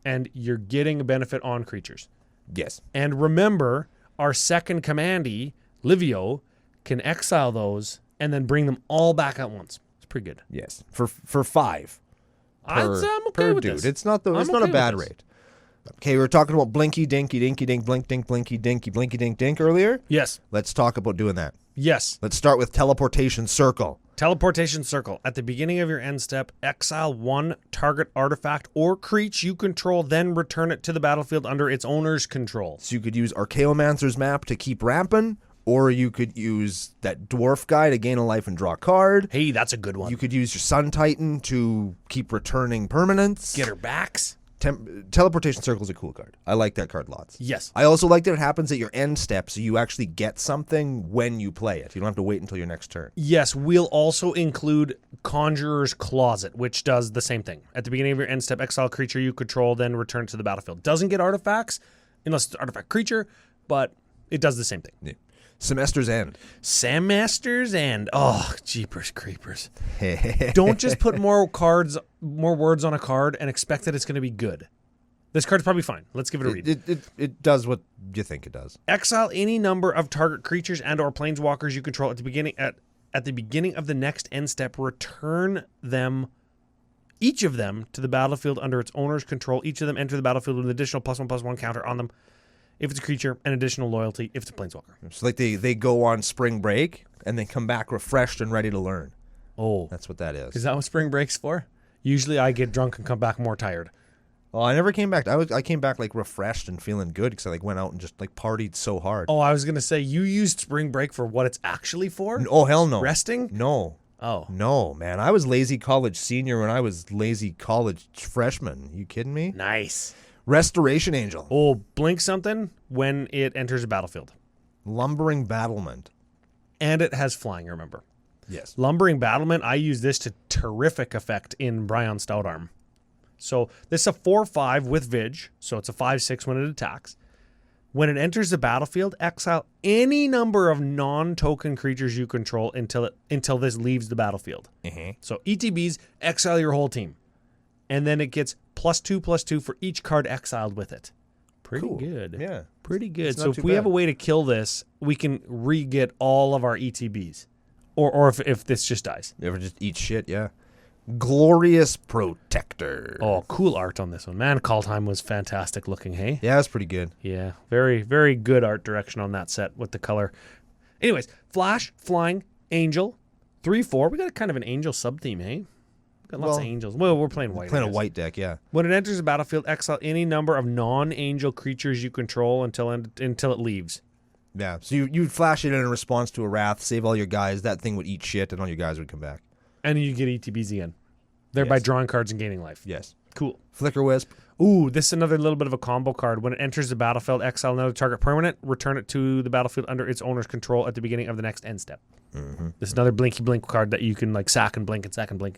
And you're getting a benefit on creatures. Yes. And remember, our second commandy, Livio, can exile those and then bring them all back at once. It's pretty good. Yes. For 5. I'm okay per with dude. this. It's not not okay a bad with this. rate. Okay, we were talking about blinky dinky dinky dink blink dink blinky dinky blinky dink dink earlier. Yes. Let's talk about doing that. Yes. Let's start with teleportation circle. Teleportation circle. At the beginning of your end step, exile 1 target artifact or creature you control, then return it to the battlefield under its owner's control. So you could use Archaeomancer's map to keep ramping, or you could use that dwarf guy to gain a life and draw a card. Hey, that's a good one. You could use your Sun Titan to keep returning permanents. Get her backs. Teleportation circle is a cool card. I like that card lots. Yes. I also like that it happens at your end step, so you actually get something when you play it. You don't have to wait until your next turn. Yes, we'll also include Conjurer's Closet, which does the same thing. At the beginning of your end step, exile creature you control, then return to the battlefield. Doesn't get artifacts, unless it's an artifact creature, but it does the same thing. Yeah. Semester's End. Semester's End. Oh, jeepers creepers. Don't just put more words on a card and expect that it's going to be good. This card's probably fine. Let's give it a read. It does what you think it does. Exile any number of target creatures and or planeswalkers you control at the beginning of the next end step. Return them, each of them, to the battlefield under its owner's control. Each of them enter the battlefield with an additional +1/+1 counter on them. If it's a creature, an additional loyalty. If it's a planeswalker. So like they go on spring break and they come back refreshed and ready to learn. Oh, That's what that is. is that what spring break's for? Usually I get drunk and come back more tired. Well, I never came back. I came back like refreshed and feeling good because I like went out and just like partied so hard. Oh, I was going to say, you used spring break for what it's actually for? Oh, hell no. Resting? No. Oh. No, man. I was lazy college senior when I was lazy college freshman. You kidding me? Nice. Restoration Angel. Oh, blink something when it enters a battlefield. Lumbering Battlement. And it has flying, remember. Yes. Lumbering Battlement, I use this to terrific effect in Bryon Stoutarm. So this is a 4/5 with Vig, so it's a 5/6 when it attacks. When it enters the battlefield, exile any number of non-token creatures you control until this leaves the battlefield. So ETBs, exile your whole team. And then it gets +2/+2 for each card exiled with it. Pretty Cool. good. Yeah. Pretty good. It's So not if too we have bad. a way to kill this, we can re-get all of our ETBs. Or if this just dies. You ever just eat shit? Yeah. Glorious Protector. Oh, cool art on this one. Man, Kaldheim was fantastic looking, hey? Yeah, that's pretty good. Yeah, very, very good art direction on that set with the color. Anyways, Flash, Flying, Angel, 3/4. We got a kind of an Angel sub-theme, hey? Got lots of angels. Well, we're playing white. Playing I a guess. white deck, yeah. When it enters the battlefield, exile any number of non-angel creatures you control until it leaves. Yeah. So you'd flash it in response to a Wrath, save all your guys. That thing would eat shit, and all your guys would come back. And you get ETBs again. Thereby Yes. drawing cards and gaining life. Yes. Cool. Flicker Wisp. Ooh, this is another little bit of a combo card. When it enters the battlefield, exile another target permanent, return it to the battlefield under its owner's control at the beginning of the next end step. Mm-hmm. This is another blinky blink card that you can like sack and blink and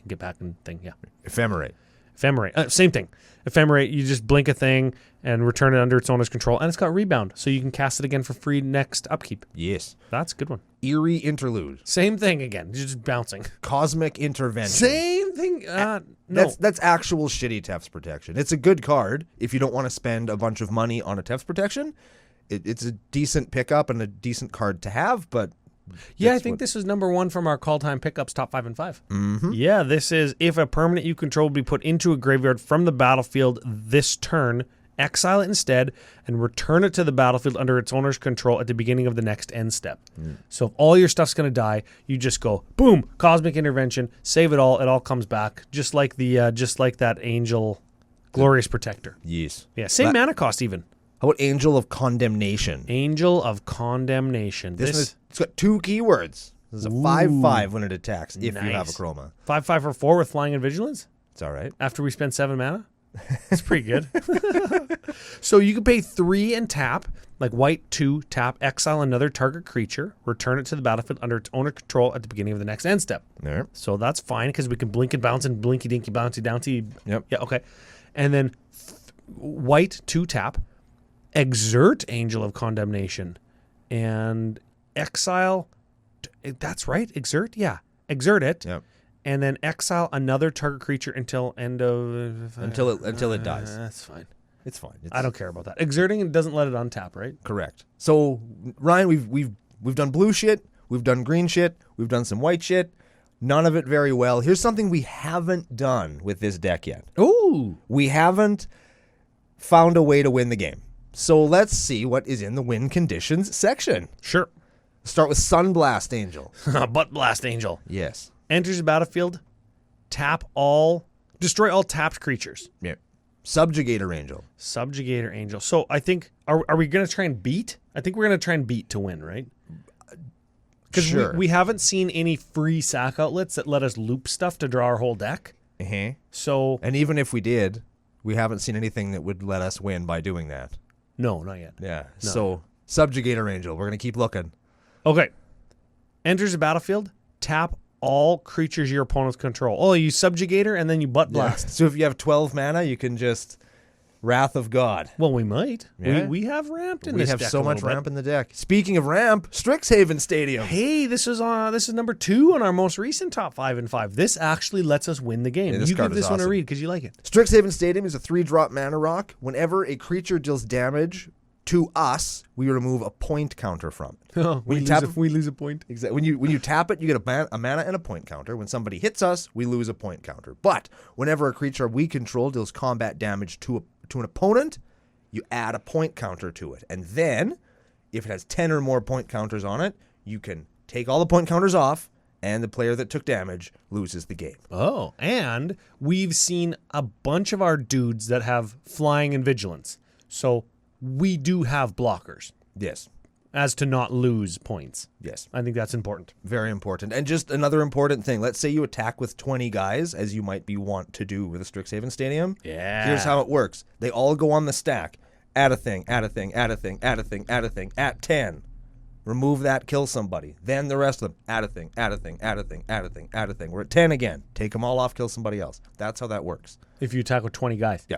get back and thing. Yeah. Ephemerate. Ephemerate. Same thing. Ephemerate, you just blink a thing and return it under its owner's control. And it's got rebound, so you can cast it again for free next upkeep. Yes. That's a good one. Eerie Interlude. Same thing again. You're just bouncing. Cosmic Intervention. Same thing. No. That's actual shitty Tef's protection. It's a good card if you don't want to spend a bunch of money on a Tef's protection. it's a decent pickup and a decent card to have, but Yeah, I think this is number 1 from our call time pickups, top 5 and 5. Mm-hmm. Yeah, this is if a permanent you control be put into a graveyard from the battlefield this turn, exile it instead, and return it to the battlefield under its owner's control at the beginning of the next end step. So if all your stuff's going to die, you just go, boom, Cosmic Intervention, save it all comes back, just like that Angel Glorious Protector. Yes. Yeah, same mana cost even. How about Angel of Condemnation? Angel of Condemnation. It's got 2 keywords. This is a 5/5 when it attacks, if you have Akroma. 5/5 or 4 with Flying and Vigilance? It's all right. After we spend 7 mana? It's pretty good. So you can pay 3 and tap, like white 2, tap, exile another target creature, return it to the battlefield under its owner control at the beginning of the next end step. There. So that's fine because we can blink and bounce and blinky dinky bouncy downsy. Yep. Yeah, okay. And then white 2, tap, exert Angel of Condemnation, and exile. That's right, exert. Yeah, exert it. Yep. And then exile another target creature until end of Until it dies. That's fine. It's fine. I don't care about that. Exerting it doesn't let it untap, right? Correct. So Ryan, we've done blue shit, we've done green shit, we've done some white shit. None of it very well. Here's something we haven't done with this deck yet. Ooh. We haven't found a way to win the game. So let's see what is in the win conditions section. Sure. Start with Sunblast Angel. Butt Blast Angel. Yes. Enters the battlefield, destroy all tapped creatures. Yeah. Subjugator Angel. Subjugator Angel. So I think, are we going to try and beat? I think we're going to try and beat to win, right? Because Sure. we haven't seen any free sack outlets that let us loop stuff to draw our whole deck. Uh-huh. So And even if we did, we haven't seen anything that would let us win by doing that. no, not yet. Yeah. No. So Subjugator Angel. We're going to keep looking. Okay. Enters the battlefield, tap all creatures your opponents control. Oh, you Subjugator and then you Butt Blast. Yeah. So if you have 12 mana, you can just Wrath of God. Well, we might. Yeah. We have ramped in We this have deck so a much little bit. ramp in the deck. Speaking of ramp, Strixhaven Stadium. Hey, this is number 2 on our most recent top 5 and 5. This actually lets us win the game. Yeah, this you card give is this one a awesome. read because you like it. Strixhaven Stadium is a 3-drop mana rock. Whenever a creature deals damage to us, we remove a point counter from it. we lose a point. Exactly. When you tap it, you get a mana and a point counter. When somebody hits us, we lose a point counter. But whenever a creature we control deals combat damage to an opponent, you add a point counter to it. And then, if it has 10 or more point counters on it, you can take all the point counters off, and the player that took damage loses the game. Oh, and we've seen a bunch of our dudes that have flying and vigilance. So we do have blockers Yes. as to not lose points. Yes. I think that's important. Very important. And just another important thing. Let's say you attack with 20 guys, as you might be wont to do with a Strixhaven Stadium. Yeah. Here's how it works. They all go on the stack. Add a thing, add a thing, add a thing, add a thing, add a thing, at 10. Remove that, kill somebody. Then the rest of them, add a thing, add a thing, add a thing, add a thing, add a thing. We're at 10 again. Take them all off, kill somebody else. That's how that works. If you attack with 20 guys. Yeah.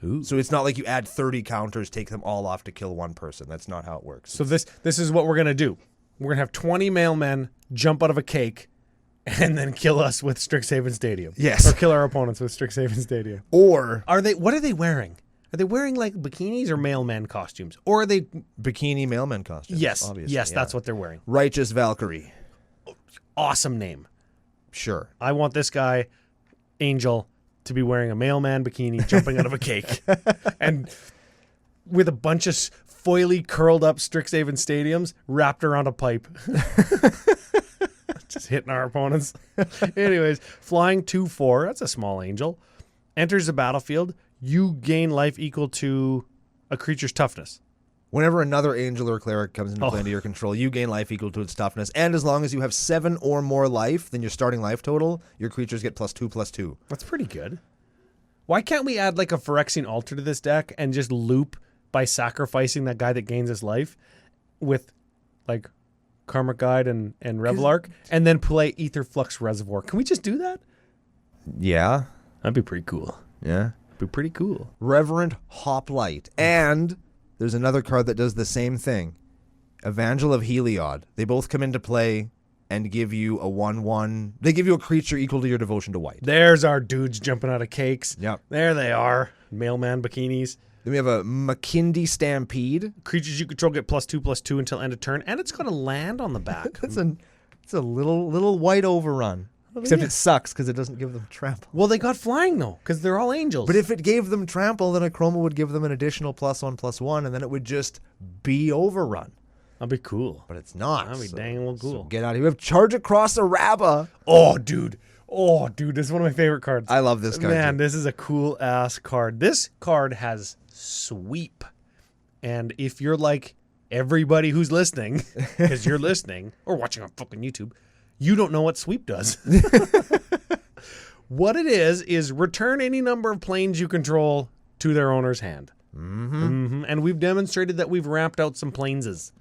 Ooh. So it's not like you add 30 counters, take them all off to kill one person. That's not how it works. So this is what we're going to do. We're going to have 20 mailmen jump out of a cake and then kill us with Strixhaven Stadium. Yes. Or kill our opponents with Strixhaven Stadium. Or What are they wearing? Are they wearing like bikinis or mailman costumes? Or are they... bikini mailman costumes. Yes. Obviously. Yes, yeah. that's what they're wearing. Righteous Valkyrie. Awesome name. Sure. I want this guy, Angel, to be wearing a mailman bikini jumping out of a cake. And with a bunch of foily curled up Strixhaven Stadiums wrapped around a pipe. Just hitting our opponents. Anyways, flying 2/4. That's a small angel. Enters the battlefield. You gain life equal to a creature's toughness. Whenever another angel or cleric comes into play into your control, you gain life equal to its toughness. And as long as you have 7 or more life than your starting life total, your creatures get +2/+2. That's pretty good. Why can't we add like a Phyrexian Altar to this deck and just loop by sacrificing that guy that gains his life with like Karmic Guide and Revelark and then play Ether Flux Reservoir? Can we just do that? Yeah. That'd be pretty cool. Yeah. Be pretty cool. Reverent Hoplite. And there's another card that does the same thing. Evangel of Heliod. They both come into play and give you a 1/1. They give you a creature equal to your devotion to white. There's our dudes jumping out of cakes. Yep. There they are. Mailman bikinis. Then we have a McKindy Stampede. Creatures you control get +2/+2 until end of turn, and it's got a land on the back. It's a little white overrun. Except it sucks because it doesn't give them trample. Well, they got flying though, because they're all angels. But if it gave them trample, then Akroma would give them an additional +1/+1, and then it would just be overrun. that'd be cool. But it's not. That'd be dang well cool. So get out of here. We have Charge Across Araba. Oh, dude, this is one of my favorite cards. I love this card. Man, too. this is a cool ass card. This card has sweep, and if you're like everybody who's listening, because you're listening or watching on fucking YouTube, you don't know what sweep does. What it is return any number of planes you control to their owner's hand. And we've demonstrated that we've ramped out some planeses.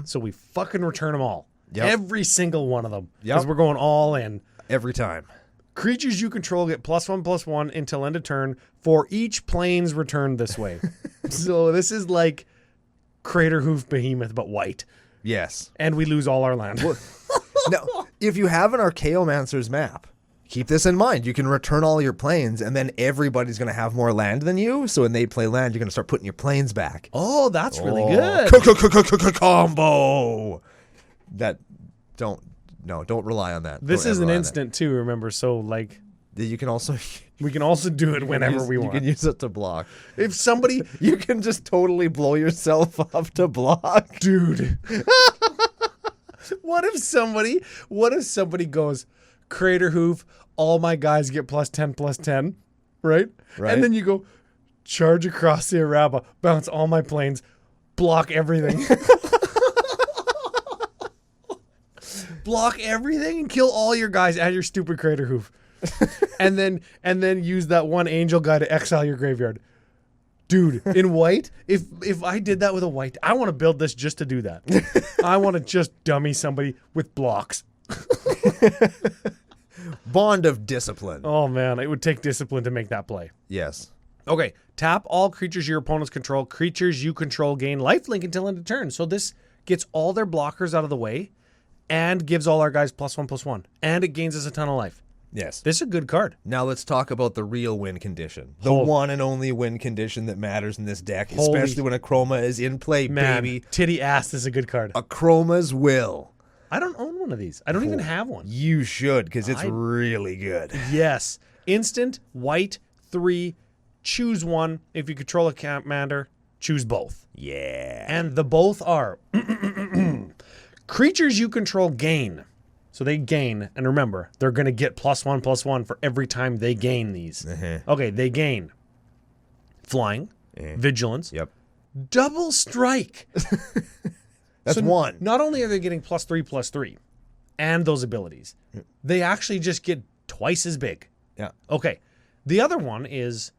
So we fucking return them all. Every single one of them. Because we're going all in. Every time. Creatures you control get +1/+1 until end of turn for each planes returned this way. So this is like Crater Hoof Behemoth, but white. Yes. And we lose all our land. Now, if you have an Archaeomancer's map, keep this in mind. You can return all your planes, and then everybody's going to have more land than you. So when they play land, you're going to start putting your planes back. Oh, that's really good. Combo. Don't rely on that. This is an instant too, remember? So like you can also we can also do it whenever we want. You can use it to block. If somebody You can just totally blow yourself up to block. dude. What if somebody goes Crater Hoof, all my guys get +10/+10, right? And then you go Charge Across the Araba, bounce all my planes, block everything. Block everything and kill all your guys and your stupid Crater Hoof. and then use that one angel guy to exile your graveyard. Dude, in white, if I did that with a white, I want to build this just to do that. I want to just dummy somebody with blocks. Bond of Discipline. Oh man, it would take discipline to make that play. Yes. Okay, tap all creatures your opponents control. Creatures you control gain lifelink until end of turn. So this gets all their blockers out of the way and gives all our guys +1/+1. And it gains us a ton of life. Yes. This is a good card. Now let's talk about the real win condition. The one and only win condition that matters in this deck, Holy- especially when Akroma is in play, Man, baby. titty ass is a good card. Akroma's Will. I don't own one of these. I don't even have one. You should, because it's really good. Yes. Instant, white, 3, choose one. If you control a commander, choose both. Yeah. And the both are creatures you control gain. So they gain, and remember, they're going to get +1/+1 for every time they gain these. Okay, they gain flying, vigilance, double strike. That's one. Not only are they getting +3/+3 and those abilities, they actually just get twice as big. Yeah. Okay. The other one is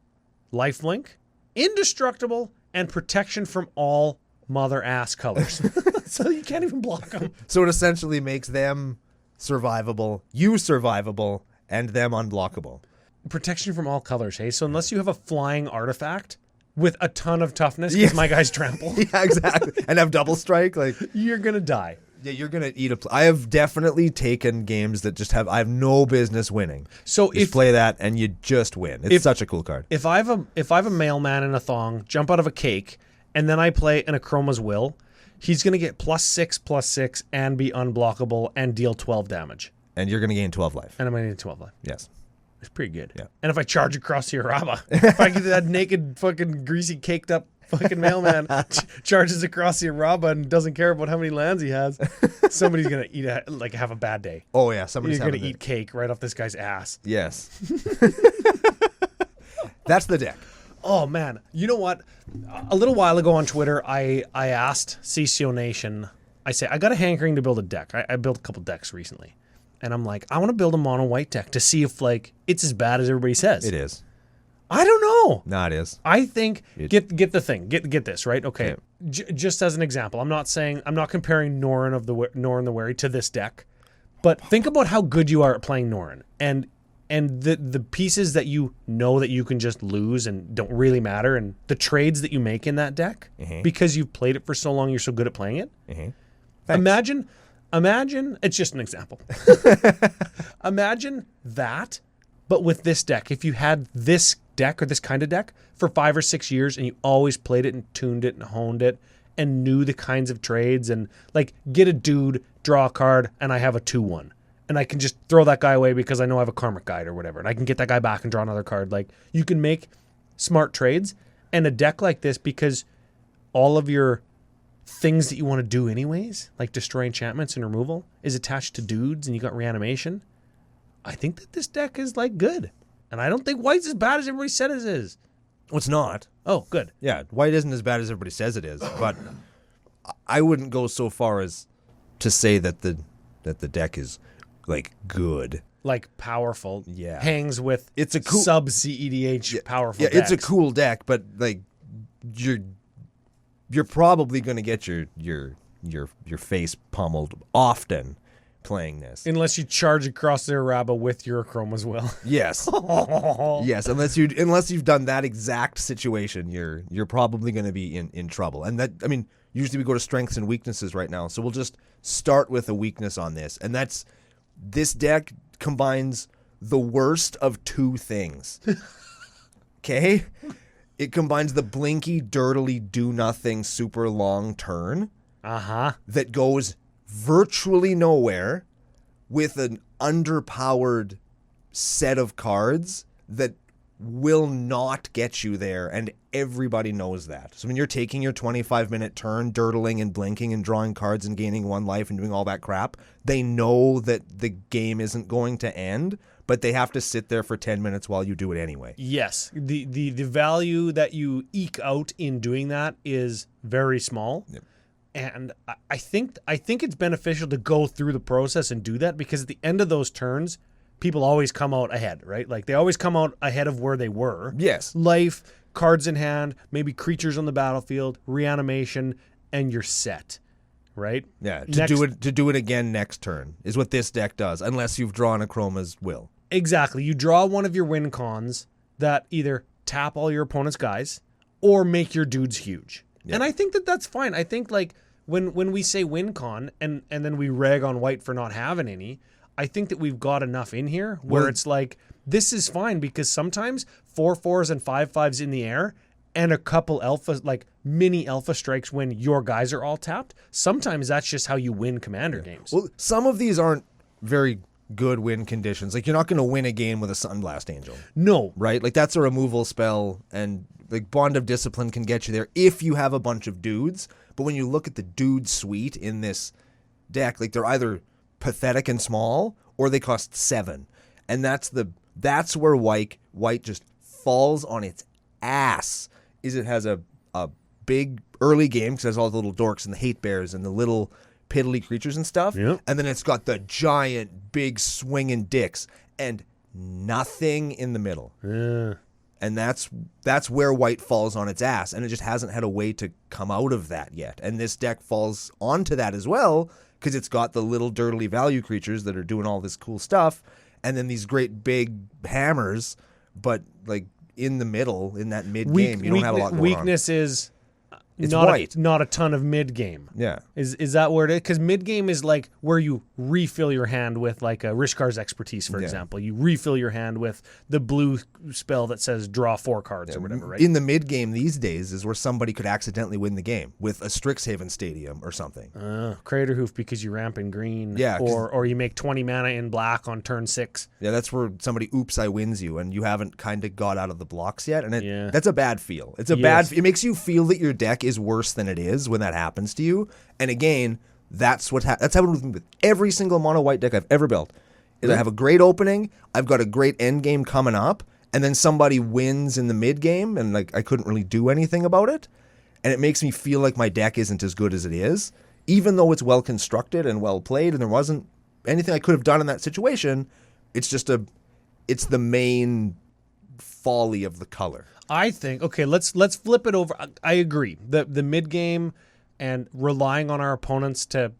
lifelink, indestructible, and protection from all mother ass colors. So you can't even block them. So it essentially makes them survivable, you survivable, and them unblockable. Protection from all colors, hey? So unless you have a flying artifact with a ton of toughness, because my guys trample. Yeah, exactly. And have double strike, like you're going to die. Yeah, you're gonna eat I have definitely taken games that just I have no business winning. So just play that and you just win. It's such a cool card. If I have a mailman in a thong jump out of a cake, and then I play an Akroma's Will, he's gonna get +6/+6 and be unblockable and deal 12 damage. And you're gonna gain 12 life. And I'm gonna gain 12 life. Yes. It's pretty good. Yeah. And if I charge across the Araba, if I get that naked fucking greasy caked up fucking mailman charges across the Araba and doesn't care about how many lands he has, somebody's gonna have a bad day. Oh yeah, somebody's gonna eat cake right off this guy's ass. Yes. That's the deck. Oh man, you know what? A little while ago on Twitter, I asked CCO Nation. I say I got a hankering to build a deck. I built a couple decks recently, and I'm like, I want to build a mono white deck to see if it's as bad as everybody says. It is. I don't know. No, it is. I think get the thing. Get this right. Okay. Just as an example, I'm not comparing Norrin the Wary to this deck, but think about how good you are at playing Norrin and the pieces that you know that you can just lose and don't really matter, and the trades that you make in that deck because you've played it for so long, you're so good at playing it. Imagine it's just an example. Imagine that, but with this deck, if you had this deck or this kind of deck for 5 or 6 years, and you always played it and tuned it and honed it and knew the kinds of trades and like get a dude, draw a card, and I have a 2/1. And I can just throw that guy away because I know I have a Karmic Guide or whatever. And I can get that guy back and draw another card. Like, you can make smart trades. And a deck like this, because all of your things that you want to do anyways, like destroy enchantments and removal, is attached to dudes and you got reanimation. I think that this deck is, like, good. And I don't think white's as bad as everybody said it is. Well, it's not. Oh, good. Yeah, white isn't as bad as everybody says it is. But I wouldn't go so far as to say that the deck is, like, good. Like, powerful. Yeah. Hangs with it's a cool sub-CEDH powerful Yeah, decks. it's a cool deck, but, like, you're probably going to get your face pummeled often playing this. Unless you charge across their Rabba with your Akroma as well. Yes. Yes, unless you've done that exact situation, you're probably going to be in trouble. And that, I mean, usually we go to strengths and weaknesses right now, so we'll just start with a weakness on this. And that's, this deck combines the worst of two things. Okay? It combines the blinky, dirtily, do-nothing, super long turn that goes virtually nowhere with an underpowered set of cards that will not get you there, and everybody knows that. So when you're taking your 25-minute turn, dirtling and blinking and drawing cards and gaining 1 life and doing all that crap, they know that the game isn't going to end, but they have to sit there for 10 minutes while you do it anyway. Yes. The value that you eke out in doing that is very small. Yep. And I think it's beneficial to go through the process and do that, because at the end of those turns, people always come out ahead, right? Like, they always come out ahead of where they were. Yes. Life, cards in hand, maybe creatures on the battlefield, reanimation, and you're set, right? Yeah, to do it again next turn is what this deck does, unless you've drawn Akroma's Will. Exactly. You draw one of your win cons that either tap all your opponent's guys or make your dudes huge. Yeah. And I think that that's fine. I think, like, when we say win con and then we rag on white for not having any, I think that we've got enough in here where it's like, this is fine, because sometimes 4/4s and 5/5s in the air and a couple alpha, like mini alpha strikes when your guys are all tapped, sometimes that's just how you win commander games. Well, some of these aren't very good win conditions. Like, you're not going to win a game with a Sunblast Angel. No. Right? Like, that's a removal spell, and like Bond of Discipline can get you there if you have a bunch of dudes. But when you look at the dude suite in this deck, like, they're either pathetic and small or they cost 7. And that's where white just falls on its ass. Is it has a big early game because it has all the little dorks and the hate bears and the little piddly creatures and stuff. Yep. And then it's got the giant big swinging dicks and nothing in the middle. Yeah. And that's where white falls on its ass, and it just hasn't had a way to come out of that yet. And this deck falls onto that as well, because it's got the little dirtily value creatures that are doing all this cool stuff, and then these great big hammers, but like in the middle, in that mid game, you don't have a lot going on. Weakness is It's not white. Not a ton of mid game. Yeah. Is that where it is? Because mid game is like where you refill your hand with, like, a Rishkar's Expertise, for example. You refill your hand with the blue spell that says draw 4 cards or whatever, right? In the mid game these days is where somebody could accidentally win the game with a Strixhaven Stadium or something. Craterhoof because you ramp in green. Yeah, Or you make 20 mana in black on turn 6. Yeah, that's where somebody I wins you, and you haven't kind of got out of the blocks yet, and that's a bad feel. It's a bad. It makes you feel that your deck is worse than it is when that happens to you. And again, that's happened with me with every single mono white deck I've ever built. Is I have a great opening, I've got a great end game coming up, and then somebody wins in the mid game, and like I couldn't really do anything about it, and it makes me feel like my deck isn't as good as it is, even though it's well constructed and well played, and there wasn't anything I could have done in that situation. It's just it's the main folly of the color. I think, okay, let's flip it over. I agree. The mid game and relying on our opponents to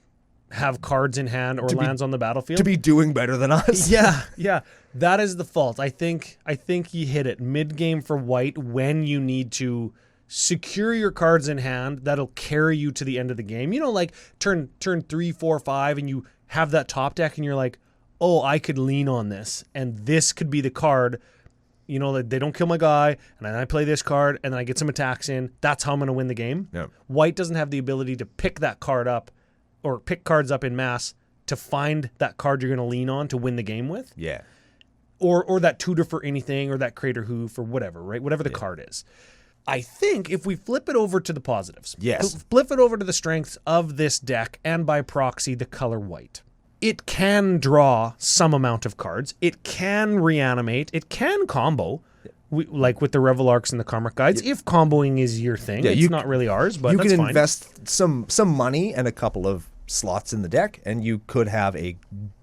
have cards in hand or lands on the battlefield. To be doing better than us. Yeah. That is the fault. I think you hit it. Mid game for white, when you need to secure your cards in hand, that'll carry you to the end of the game. You know, like turn 3, 4, 5, and you have that top deck and you're like, oh, I could lean on this, and this could be the card they don't kill my guy, and then I play this card, and then I get some attacks in. That's how I'm going to win the game. Yeah. White doesn't have the ability to pick that card up or pick cards up in mass to find that card you're going to lean on to win the game with. Yeah. Or that tutor for anything, or that Crater Hoof, or whatever, right? Whatever the card is. I think if we flip it over to the positives, Yes. flip it over to the strengths of this deck, and by proxy, the color white. It can draw some amount of cards. It can reanimate. It can combo, like with the Revel Arcs and the Karmic Guides. If comboing is your thing, it's not really ours, but that's fine. You can invest some money and a couple of slots in the deck, and you could have a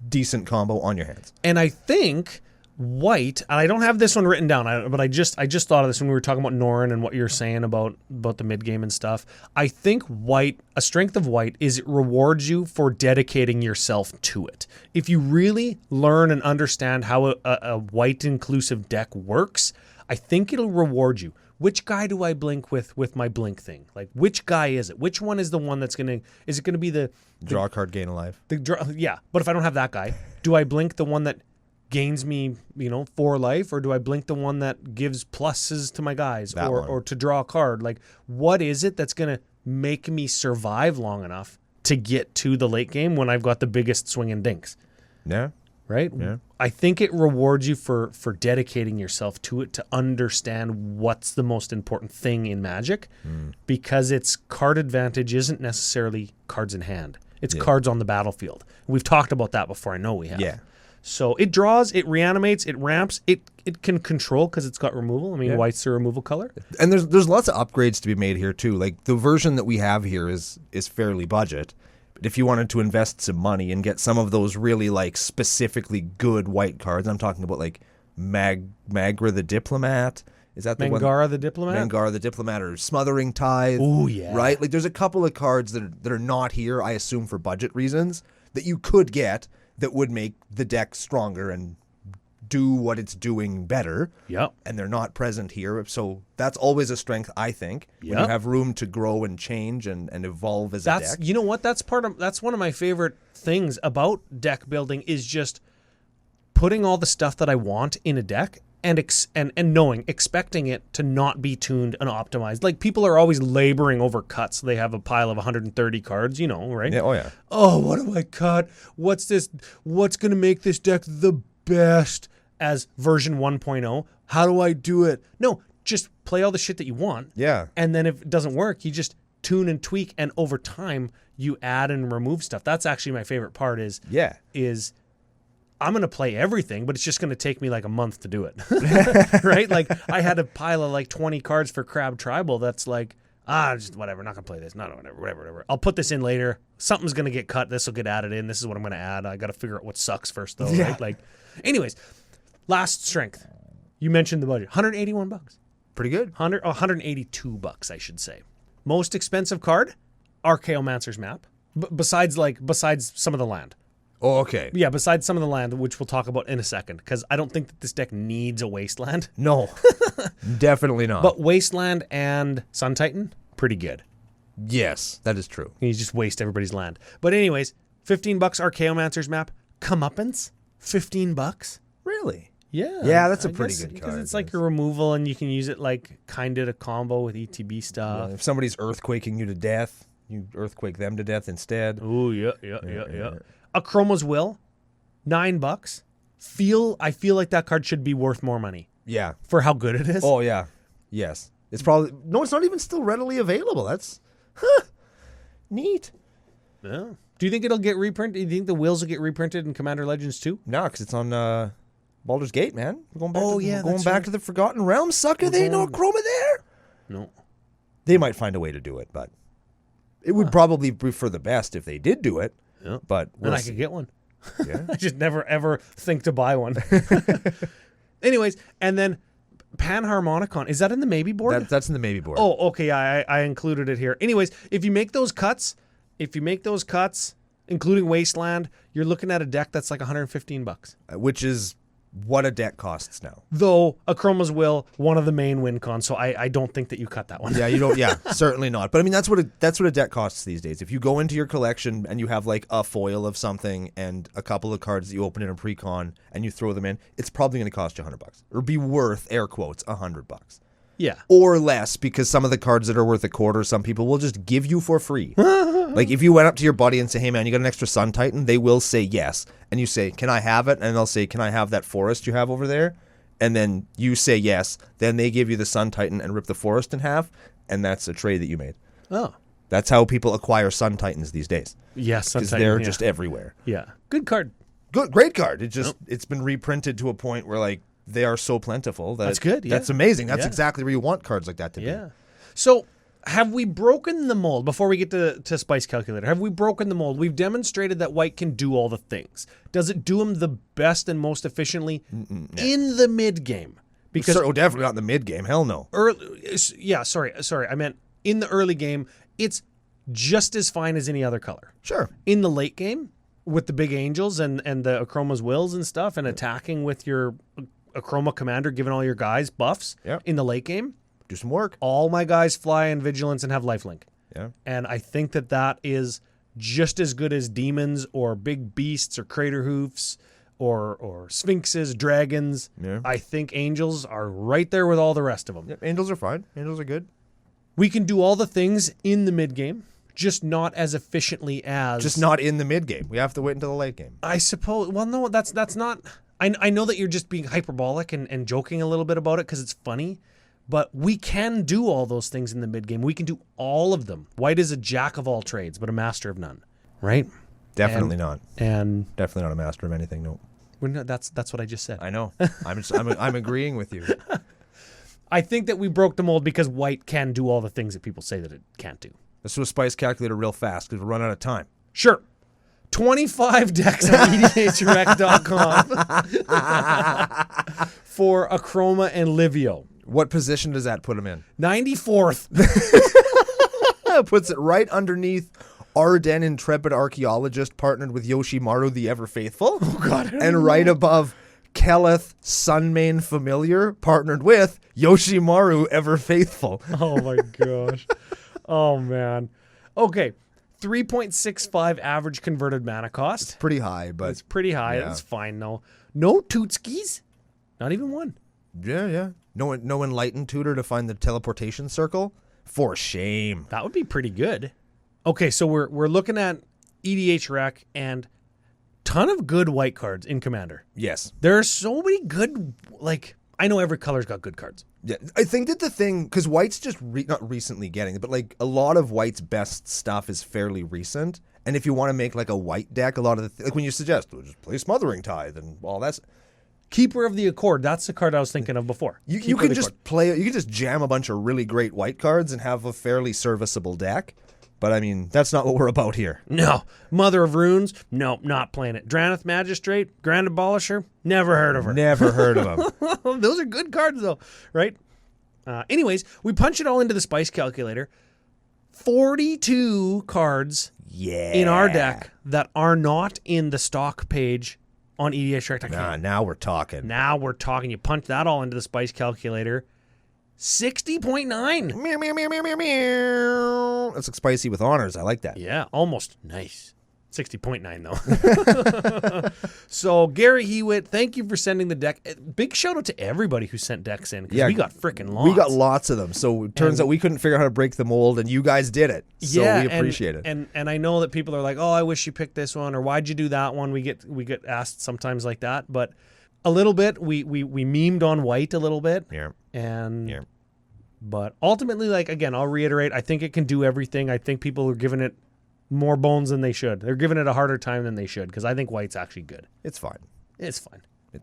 decent combo on your hands. And I think white, and I don't have this one written down, but I just thought of this when we were talking about Norrin and what you're saying about the mid game and stuff. I think white, a strength of white is it rewards you for dedicating yourself to it. If you really learn and understand how a white inclusive deck works, I think it'll reward you. Which guy do I blink with my blink thing? Like, which guy is it? Which one is the one that's is it going to be the draw a card, gain a life? Yeah, but if I don't have that guy, do I blink the one that gains me, 4 life, or do I blink the one that gives pluses to my guys, or to draw a card? Like, what is it that's going to make me survive long enough to get to the late game when I've got the biggest swinging dinks? Yeah. Right? Yeah. I think it rewards you for dedicating yourself to it, to understand what's the most important thing in Magic, because its card advantage isn't necessarily cards in hand. It's cards on the battlefield. We've talked about that before. I know we have. Yeah. So it draws, it reanimates, it ramps, it can control because it's got removal. I mean, white's a removal color. And there's lots of upgrades to be made here too. Like the version that we have here is fairly budget. But if you wanted to invest some money and get some of those really like specifically good white cards, I'm talking about like Magra the Diplomat. Is that the one? Mangara the Diplomat? Mangara the Diplomat, or Smothering Tithe. Oh, yeah. Right? Like there's a couple of cards that are not here, I assume for budget reasons, that you could get that would make the deck stronger and do what it's doing better. Yep. And they're not present here. So that's always a strength, I think. When you have room to grow and change and evolve as a deck. You know what? That's one of my favorite things about deck building, is just putting all the stuff that I want in a deck and expecting it to not be tuned and optimized. Like, people are always laboring over cuts. They have a pile of 130 cards, right? Yeah, oh yeah. Oh, what do I cut? What's this? What's going to make this deck the best as version 1.0? How do I do it? No, just play all the shit that you want. Yeah. And then if it doesn't work, you just tune and tweak, and over time you add and remove stuff. That's actually my favorite part is I'm going to play everything, but it's just going to take me like a month to do it. Right? Like, I had a pile of like 20 cards for Crab Tribal that's like, just whatever, not going to play this. No, whatever. I'll put this in later. Something's going to get cut. This will get added in. This is what I'm going to add. I got to figure out what sucks first, though, right? Like, anyways, last strength. You mentioned the budget. $181. Pretty good. $182, I should say. Most expensive card? Archaeomancer's Map. Besides some of the land. Oh, okay. Yeah, besides some of the land, which we'll talk about in a second, because I don't think that this deck needs a Wasteland. No, definitely not. But Wasteland and Sun Titan, pretty good. Yes, that is true. You just waste everybody's land. But anyways, $15 Archaeomancer's Map. Comeuppance, $15. Really? Yeah. Yeah, that's a pretty good card. Because it's like a removal, and you can use it like kind of to combo with ETB stuff. Yeah, if somebody's earthquaking you to death, you earthquake them to death instead. Oh, yeah. Akroma's Will, $9. I feel like that card should be worth more money. Yeah. For how good it is. Oh, yeah. Yes. It's probably... No, it's not even still readily available. That's... neat. Yeah. Do you think it'll get reprinted? Do you think the Wills will get reprinted in Commander Legends too? No, because it's on Baldur's Gate, man. We're going back, right. to the Forgotten Realms, sucker. They ain't no Akroma there. No. They might find a way to do it, but... It would probably be for the best if they did do it. Yeah. But then I could get one. Yeah. I just never ever think to buy one. Anyways, and then Panharmonicon, is that in the maybe board? That's in the maybe board. Oh, okay. I included it here. Anyways, if you make those cuts, including Wasteland, you're looking at a deck that's like $115. Which is what a deck costs now. Though Akroma's Will, one of the main win cons, so I don't think that you cut that one. Yeah, you don't. Yeah, certainly not. But I mean, that's what a deck costs these days. If you go into your collection and you have like a foil of something and a couple of cards that you open in a pre-con and you throw them in, it's probably going to cost you $100 or be worth air quotes $100. Yeah. Or less, because some of the cards that are worth a quarter, some people will just give you for free. Like if you went up to your buddy and say, hey man, you got an extra Sun Titan, they will say yes. And you say, can I have it? And they'll say, can I have that forest you have over there? And then you say yes. Then they give you the Sun Titan and rip the forest in half. And that's a trade that you made. Oh. That's how people acquire Sun Titans these days. Yes, because they're just everywhere. Yeah. Good card. Great card. It's been reprinted to a point where like they are so plentiful. That's good. Yeah. That's amazing. That's exactly where you want cards like that to be. Yeah. So have we broken the mold, before we get to Spice Calculator, have we broken the mold? We've demonstrated that white can do all the things. Does it do them the best and most efficiently in the mid game? Because definitely not in the mid game. Hell no. Sorry. I meant in the early game, it's just as fine as any other color. Sure. In the late game, with the big angels and the Akroma's Wills and stuff, and attacking with your Akroma commander, giving all your guys buffs in the late game, do some work. All my guys fly in Vigilance and have lifelink. Yeah. And I think that is just as good as demons or big beasts or crater hoofs or sphinxes, dragons. Yeah. I think angels are right there with all the rest of them. Yep. Angels are fine. Angels are good. We can do all the things in the mid game, just not as efficiently as... Just not in the mid game. We have to wait until the late game. I suppose... Well, no, that's not... I know that you're just being hyperbolic and joking a little bit about it because it's funny, but we can do all those things in the mid game. We can do all of them. White is a jack of all trades, but a master of none, right? Definitely not. And definitely not a master of anything. No. That's what I just said. I know. I'm agreeing with you. I think that we broke the mold because white can do all the things that people say that it can't do. Let's do a Spice Calculator real fast because we're running out of time. Sure. 25 decks on EDHREC.com for Akroma and Livio. What position does that put him in? 94th. Puts it right underneath Arden Intrepid Archaeologist, partnered with Yoshimaru the Ever Faithful. Oh, God. And right above Keleth Sunmane Familiar, partnered with Yoshimaru Ever Faithful. Oh, my gosh. Oh, man. Okay. 3.65 average converted mana cost. It's pretty high, but... It's pretty high. That's fine, though. No Tootskis. Not even one. Yeah. No Enlightened Tutor to find the teleportation circle. For shame. That would be pretty good. Okay, so we're looking at EDH Rec and ton of good white cards in Commander. Yes. There are so many good, like, I know every color's got good cards. Yeah, I think that the thing, because white's just not recently getting it, but like a lot of white's best stuff is fairly recent. And if you want to make like a white deck, a lot of the like when you suggest, well, just play Smothering Tithe and all that's Keeper of the Accord. That's the card I was thinking of before. You can just play. You can just jam a bunch of really great white cards and have a fairly serviceable deck. But I mean, that's not what we're about here. No. Mother of Runes? Nope, not playing it. Draneth Magistrate? Grand Abolisher? Never heard of her. Never heard of them. Those are good cards, though, right? Anyways, we punch it all into the Spice Calculator. 42 cards in our deck that are not in the stock page on EDHREC.com. Now we're talking. You punch that all into the Spice Calculator. 60.9. Meow, meow, meow, meow, meow, meow. That's like spicy with honors. I like that. Yeah, almost. Nice. 60.9 though. So Gary Hewitt, thank you for sending the deck. Big shout out to everybody who sent decks in because we got freaking lots. We got lots of them. So it turns out we couldn't figure out how to break the mold, and you guys did it. So we appreciate it. And I know that people are like, oh, I wish you picked this one, or why'd you do that one? We get asked sometimes like that, but a little bit we memed on white a little bit. Yeah. But ultimately, like, again, I'll reiterate, I think it can do everything. I think people are giving it more bones than they should. They're giving it a harder time than they should because I think white's actually good. It's fine. It's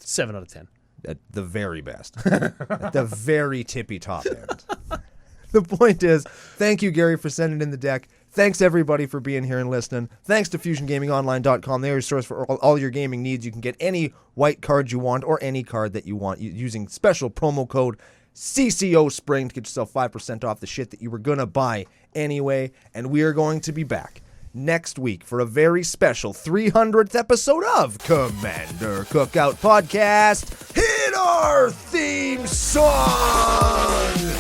7 out of 10. At the very best. At the very tippy top end. The point is, thank you, Gary, for sending in the deck. Thanks, everybody, for being here and listening. Thanks to FusionGamingOnline.com. They're your source for all your gaming needs. You can get any white card you want or any card that you want using special promo code CCO Spring to get yourself 5% off the shit that you were going to buy anyway. And we are going to be back next week for a very special 300th episode of Commander Cookout Podcast. Hit our theme song!